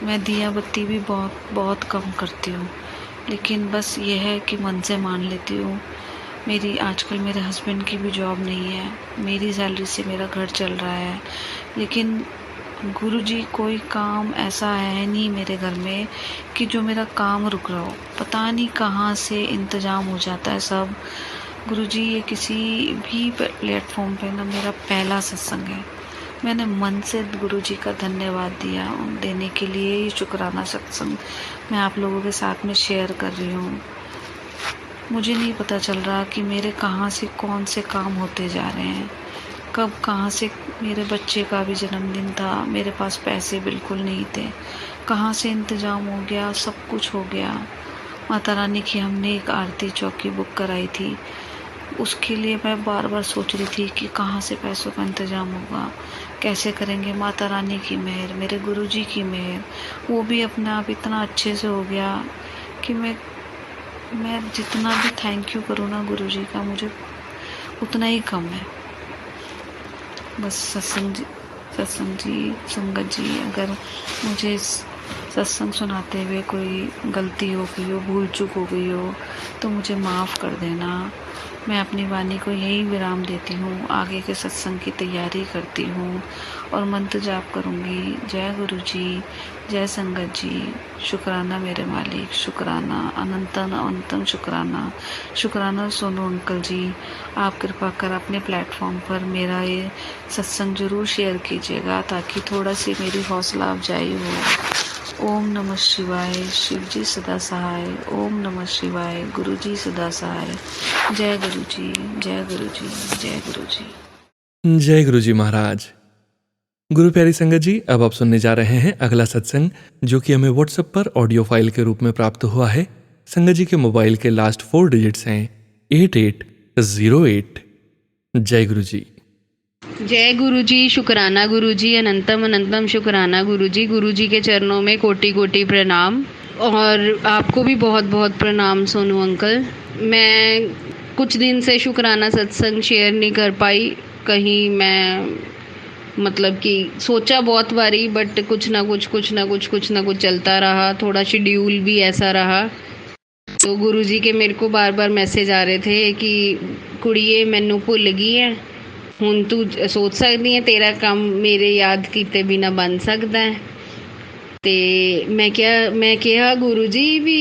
मैं दिया बत्ती भी बहुत कम करती हूँ, लेकिन बस ये है कि मन से मान लेती हूँ। आजकल मेरे हस्बैंड की भी जॉब नहीं है, मेरी सैलरी से मेरा घर चल रहा है, लेकिन गुरुजी कोई काम ऐसा है नहीं मेरे घर में कि जो मेरा काम रुक रहा हो। पता नहीं कहाँ से इंतज़ाम हो जाता है सब। गुरुजी ये किसी भी प्लेटफॉर्म पे ना मेरा पहला सत्संग है। मैंने मन से गुरुजी का धन्यवाद देने के लिए ये शुक्राना सत्संग मैं आप लोगों के साथ में शेयर कर रही हूँ। मुझे नहीं पता चल रहा कि मेरे कहाँ से कौन से काम होते जा रहे हैं, कब कहाँ से। मेरे बच्चे का भी जन्मदिन था, मेरे पास पैसे बिल्कुल नहीं थे, कहाँ से इंतज़ाम हो गया, सब कुछ हो गया। माता रानी की हमने एक आरती चौकी बुक कराई थी, उसके लिए मैं बार बार सोच रही थी कि कहाँ से पैसों का इंतज़ाम होगा, कैसे करेंगे। माता रानी की मेहर, मेरे गुरुजी की मेहर, वो भी अपने आप इतना अच्छे से हो गया कि मैं जितना भी थैंक यू करूँ ना गुरुजी का, मुझे उतना ही कम है। बस सत्संग जी संगत जी, अगर मुझे सत्संग सुनाते हुए कोई गलती हो गई हो, भूल चूक हो गई हो, तो मुझे माफ़ कर देना। मैं अपनी वाणी को यही विराम देती हूँ, आगे के सत्संग की तैयारी करती हूँ और मंत्र जाप करूँगी। जय गुरुजी, जय संगत जी, शुक्राना मेरे मालिक, शुक्राना अनंतम शुक्राना सोनू अंकल जी। आप कृपा कर अपने प्लेटफॉर्म पर मेरा ये सत्संग ज़रूर शेयर कीजिएगा ताकि थोड़ा सी मेरी हौसला अफजाई हो। ओम नमः शिवाय, शिव जी सदा सहाय। ओम नमः शिवाय, गुरु जी सदा सहाय। जय गुरु जी, जय गुरु जी, जय गुरु जी। जय गुरु जी महाराज। गुरु प्यारी संगत जी, अब आप सुनने जा रहे हैं अगला सत्संग, जो कि हमें व्हाट्सएप पर ऑडियो फाइल के रूप में प्राप्त हुआ है। संगत जी के मोबाइल के लास्ट 4 डिजिट्स हैं 8808। जय गुरु जी। जय गुरुजी, शुक्राना गुरुजी, अनंतम शुक्राना गुरुजी। गुरुजी के चरणों में कोटि कोटि प्रणाम और आपको भी बहुत बहुत प्रणाम सोनू अंकल। मैं कुछ दिन से शुक्राना सत्संग शेयर नहीं कर पाई, कहीं मैं मतलब कि सोचा बहुत बारी, बट कुछ ना कुछ चलता रहा, थोड़ा शेड्यूल भी ऐसा रहा। तो गुरुजी के मेरे को बार बार मैसेज आ रहे थे कि कुड़िए मैनू भुल गई है, ਹੁਣ ਤੂੰ ਸੋਚ ਸਕਦੀ ਹੈ ਤੇਰਾ ਕੰਮ ਮੇਰੇ ਯਾਦ ਕੀਤੇ ਬਿਨਾ ਬਣ ਸਕਦਾ ਹੈ। ਤੇ ਮੈਂ ਕਿਹਾ ਗੁਰੂ ਜੀ ਵੀ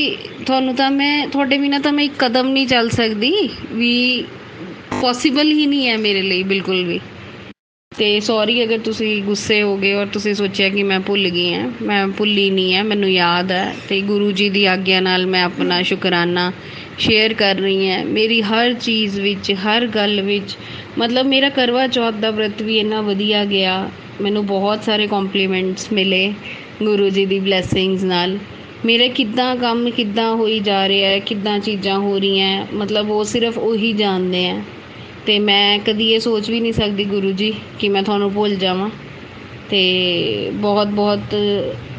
ਤੁਹਾਨੂੰ ਤਾਂ ਮੈਂ ਤੁਹਾਡੇ ਬਿਨਾ ਤਾਂ ਮੈਂ ਇੱਕ ਕਦਮ ਨਹੀਂ ਚੱਲ ਸਕਦੀ, ਵੀ ਪੋਸੀਬਲ ਹੀ ਨਹੀਂ ਹੈ ਮੇਰੇ ਲਈ ਬਿਲਕੁਲ ਵੀ। ਤੇ ਸੌਰੀ ਅਗਰ ਤੁਸੀਂ ਗੁੱਸੇ ਹੋ ਗਏ ਔਰ ਤੁਸੀਂ ਸੋਚਿਆ ਕਿ ਮੈਂ ਭੁੱਲ ਗਈ ਹਾਂ, ਮੈਂ ਭੁੱਲੀ ਨਹੀਂ ਹੈ, ਮੈਨੂੰ ਯਾਦ ਹੈ। ਤੇ ਗੁਰੂ ਜੀ ਦੀ ਆਗਿਆ ਨਾਲ ਮੈਂ ਆਪਣਾ ਸ਼ੁਕਰਾਨਾ ਸ਼ੇਅਰ ਕਰ ਰਹੀ ਹਾਂ। ਮੇਰੀ ਹਰ ਚੀਜ਼ ਵਿੱਚ, ਹਰ ਗੱਲ ਵਿੱਚ, ਮਤਲਬ ਮੇਰਾ ਕਰਵਾ ਚੌਥ ਦਾ ਵਰਤ ਵੀ ਇੰਨਾ ਵਧੀਆ ਗਿਆ, ਮੈਨੂੰ ਬਹੁਤ ਸਾਰੇ ਕੰਪਲੀਮੈਂਟਸ ਮਿਲੇ ਗੁਰੂ ਜੀ ਦੀ ਬਲੈਸਿੰਗਸ ਨਾਲ। ਮੇਰੇ ਕਿੱਦਾਂ ਕੰਮ ਕਿੱਦਾਂ ਹੋਈ ਜਾ ਰਿਹਾ ਹੈ, ਕਿੱਦਾਂ ਚੀਜ਼ਾਂ ਹੋ ਰਹੀਆਂ, ਮਤਲਬ ਉਹ ਸਿਰਫ ਉਹੀ ਜਾਣਦੇ ਹੈ ਤੇ ਮੈਂ ਕਦੀ ਇਹ ਸੋਚ ਵੀ ਨਹੀਂ ਸਕਦੀ ਗੁਰੂ ਜੀ ਕਿ ਮੈਂ ਤੁਹਾਨੂੰ ਭੁੱਲ ਜਾਵਾਂ। ਤੇ ਬਹੁਤ ਬਹੁਤ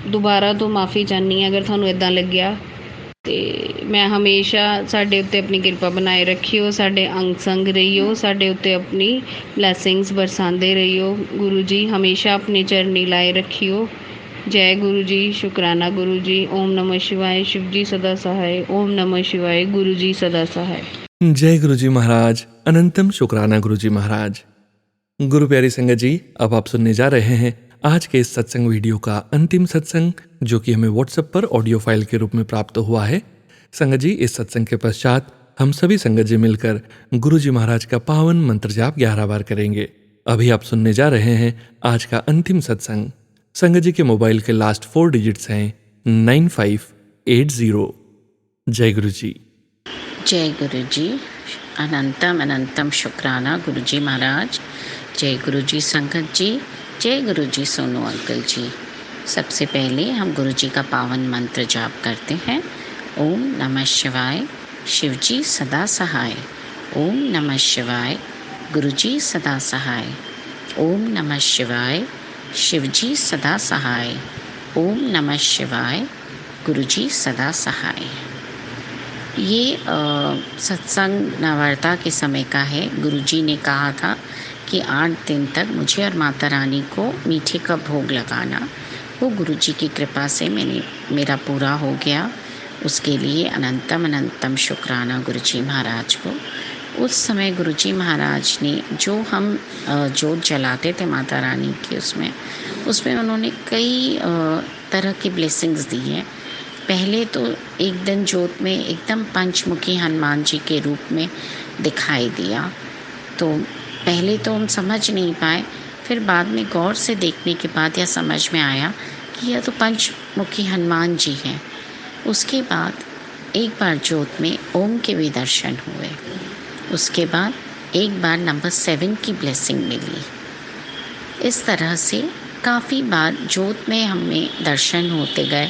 ਦੁਬਾਰਾ ਤੋਂ ਮਾफ़ੀ ਚਾਹੁੰਦੀ ਹਾਂ ਅਗਰ ਤੁਹਾਨੂੰ ਇੱਦਾਂ ਲੱਗਿਆ। ਤੇ ਮੈਂ ਹਮੇਸ਼ਾ ਸਾਡੇ ਉੱਤੇ ਆਪਣੀ ਕਿਰਪਾ ਬਣਾਏ ਰੱਖਿਓ, ਸਾਡੇ ਅੰਗ ਸੰਗ ਰਹੀਓ, ਸਾਡੇ ਉੱਤੇ ਆਪਣੀ ਬਲੈਸਿੰਗਸ ਬਰਸਾਉਂਦੇ ਰਹੀਓ। ਗੁਰੂ ਜੀ ਹਮੇਸ਼ਾ ਆਪਣੀ ਚਰਨੀ ਲਾਏ ਰੱਖਿਓ। जय गुरु जी, शुक्राना गुरु जी। ओम नमः शिवाय। शिव जी सदा सहाय। ओम नमः शिवाय। गुरु जी सदा सहाय। जय गुरु जी महाराज। अनंतम शुक्राना गुरु जी महाराज। गुरु प्यारी संगत जी, अब आप सुनने जा रहे हैं आज के इस सत्संग वीडियो का अंतिम सत्संग, जो कि हमें व्हाट्सएप पर ऑडियो फाइल के रूप में प्राप्त हुआ है। संगत जी, इस सत्संग के पश्चात हम सभी संगत जी मिलकर गुरु जी महाराज का पावन मंत्र जाप 11 बार करेंगे। अभी आप सुनने जा रहे हैं आज का अंतिम सत्संग। संगत जी के मोबाइल के लास्ट 4 डिजिट्स हैं 9580। जय गुरु जी। जय गुरु जी। अनंतम अनंतम शुक्राना गुरु जी महाराज। जय गुरु जी संगत जी। जय गुरु जी सोनू अंकल जी। सबसे पहले हम गुरु जी का पावन मंत्र जाप करते हैं। ओम नमः शिवाय। शिव जी सदा सहाय। ओम नमः शिवाय। गुरु जी सदा सहाय। ओम नमः शिवाय। शिव जी सदा सहाय। ओम नमः शिवाय। गुरु जी सदा सहाय। ये सत्संग नवरात्र के समय का है। गुरु जी ने कहा था कि 8 दिन तक मुझे और माता रानी को मीठे का भोग लगाना। वो गुरु जी की कृपा से मेरा पूरा हो गया। उसके लिए अनंतम अनंतम शुक्राना गुरु जी महाराज को। उस समय गुरु जी महाराज ने जो हम जोत जलाते थे माता रानी की, उसमें उन्होंने कई तरह की ब्लेसिंग्स दी हैं। पहले तो एक दिन जोत में एकदम पंचमुखी हनुमान जी के रूप में दिखाई दिया। तो पहले तो हम समझ नहीं पाए, फिर बाद में गौर से देखने के बाद यह समझ में आया कि यह तो पंचमुखी हनुमान जी हैं। उसके बाद एक बार जोत में ओम के भी दर्शन हुए। उसके बाद एक बार नंबर 7 की ब्लेसिंग मिली। इस तरह से काफ़ी बार जोत में हमें दर्शन होते गए।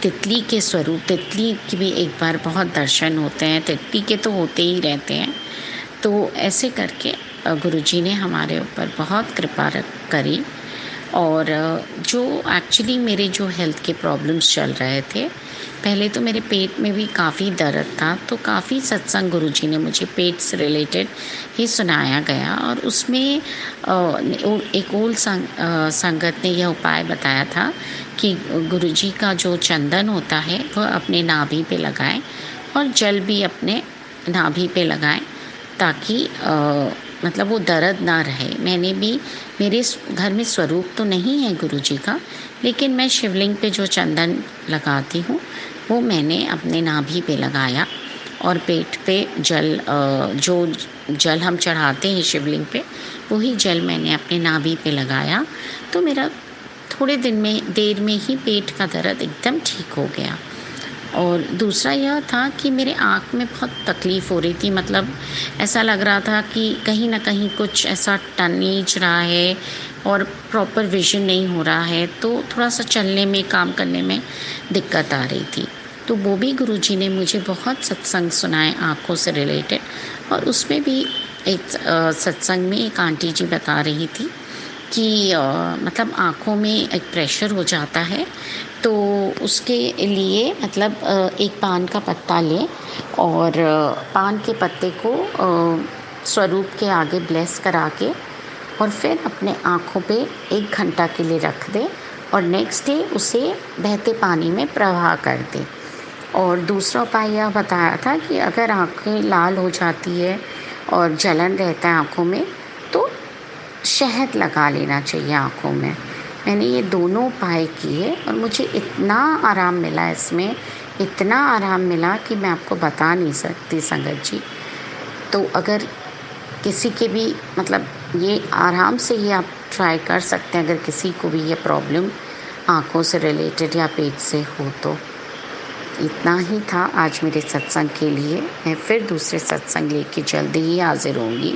तितली के स्वरूप, तितली की भी एक बार बहुत दर्शन होते हैं, तितली के तो होते ही रहते हैं। तो ऐसे करके गुरुजी ने हमारे ऊपर बहुत कृपा करी। और जो एक्चुअली मेरे जो हेल्थ के प्रॉब्लम्स चल रहे थे, पहले तो मेरे पेट में भी काफ़ी दर्द था। तो काफ़ी सत्संग गुरुजी ने मुझे पेट से रिलेटेड ही सुनाया गया। और उसमें एक ओल्ड संगत ने यह उपाय बताया था कि गुरुजी का जो चंदन होता है वह अपने नाभि पे लगाएं और जल भी अपने नाभि पे लगाएं, ताकि मतलब वो दर्द ना रहे। मैंने भी, मेरे घर में स्वरूप तो नहीं है गुरुजी का, लेकिन मैं शिवलिंग पे जो चंदन लगाती हूँ वो मैंने अपने नाभि पे लगाया। और पेट पे जल, जो जल हम चढ़ाते हैं शिवलिंग पे, वही जल मैंने अपने नाभि पे लगाया। तो मेरा थोड़े देर में ही पेट का दर्द एकदम ठीक हो गया। और दूसरा यह था कि मेरे आँख में बहुत तकलीफ़ हो रही थी। मतलब ऐसा लग रहा था कि कहीं ना कहीं कुछ ऐसा टनीज रहा है और प्रॉपर विजन नहीं हो रहा है। तो थोड़ा सा चलने में, काम करने में दिक्कत आ रही थी। तो वो भी गुरुजी ने मुझे बहुत सत्संग सुनाए आँखों से रिलेटेड। और उसमें भी एक सत्संग में एक आंटी जी बता रही थी कि मतलब आँखों में एक प्रेशर हो जाता है, तो उसके लिए मतलब एक पान का पत्ता लें और पान के पत्ते को स्वरूप के आगे ब्लेस करा के और फिर अपने आँखों पे 1 घंटा के लिए रख दें और नेक्स्ट डे उसे बहते पानी में प्रवाह कर दें। और दूसरा उपाय यह बताया था कि अगर आँखें लाल हो जाती है और जलन रहता है आँखों में, तो शहद लगा लेना चाहिए आँखों में। मैंने ये दोनों उपाय किए और मुझे इतना आराम मिला, इसमें इतना आराम मिला कि मैं आपको बता नहीं सकती संगत जी। तो अगर किसी के भी मतलब ये आराम से ये आप ट्राई कर सकते हैं, अगर किसी को भी ये प्रॉब्लम आँखों से रिलेटेड या पेट से हो तो। इतना ही था आज मेरे सत्संग के लिए। मैं फिर दूसरे सत्संग लेके जल्दी ही हाजिर होंगी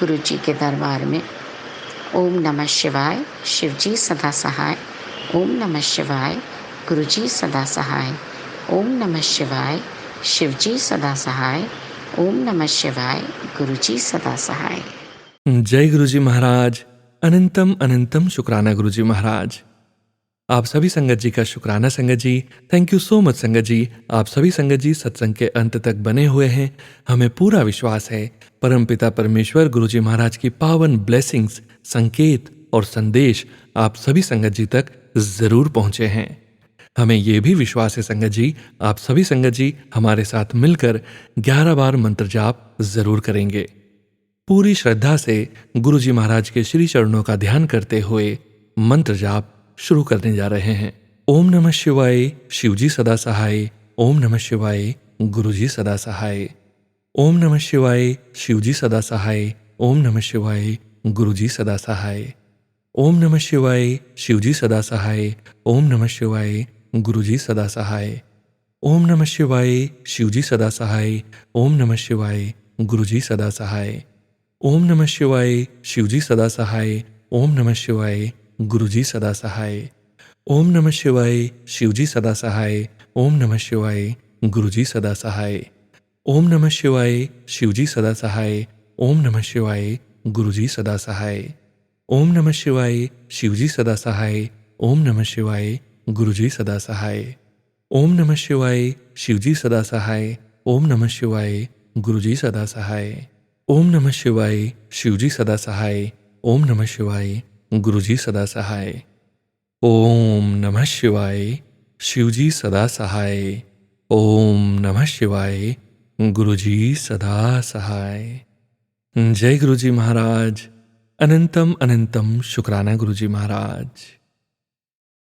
गुरु जी के दरबार में। ओम नमः शिवाय। शिव जी सदा सहाय। ओम नमः शिवाय। गुरु जी सदा सहाय। ओम नमः शिवाय। शिव जी सदा सहाय। ओम नमः शिवाय। गुरुजी सदा सहाय। जय गुरुजी महाराज। अनंतम अनंतम शुक्राना गुरुजी महाराज। आप सभी संगत जी का शुक्राना संगत जी। थैंक यू सो मच संगत जी। आप सभी संगत जी सत्संग के अंत तक बने हुए हैं। हमें पूरा विश्वास है परमपिता परमेश्वर गुरुजी महाराज की पावन ब्लेसिंग्स, संकेत और संदेश आप सभी संगत जी तक जरूर पहुंचे हैं। हमें यह भी विश्वास है संगत जी, आप सभी संगत जी हमारे साथ मिलकर 11 बार मंत्र जाप जरूर करेंगे। पूरी श्रद्धा से गुरुजी महाराज के श्री चरणों का ध्यान करते हुए मंत्र जाप शुरू करने जा रहे हैं। ओम नमः शिवाय, शिवजी सदा सहाय। ओम नमः शिवाय, गुरुजी सदा सहाय। ओम नमः शिवाय, शिवजी सदा सहाय। ओम नमः शिवाय, गुरुजी सदा सहाय। ओम नमः शिवाय, शिवजी सदा सहाय। ओम नमः शिवाय, गुरुजी सदा सहाय। ओम नमः शिवाय, शिवजी सदा सहाय। ओम नमः शिवाय, गुरुजी सदा सहाय। ओम नमः शिवाय, शिवजी सदा सहाय। ओम नमः शिवाय, गुरुजी सदा सहाय। ओम नमः शिवाय, शिवजी सदा सहाय। ओम नमः शिवाय, गुरुजी सदा सहाय। ओम नमः शिवाय, शिवजी सदा सहाय। ओम नमः शिवाय, गुरुजी सदा सहाय। ओम नमः शिवाय, शिवजी सदा सहाय। ओम नमः शिवाय, गुरुजी सदा सहाय। ओम नमः शिवाय, शिवजी सदा सहाय। ओम नमः शिवाय, गुरुजी सदा सहाय। ओम नमः शिवाय, शिवजी सदा सहाय। ओम नमः शिवाय, गुरुजी सदा सहाय। ओम नमः शिवाय, शिवजी सदा सहाय। ओम नमः शिवाय, गुरुजी सदा सहाय। जय गुरुजी महाराज। अनंतम अनंतम शुक्राना गुरुजी महाराज।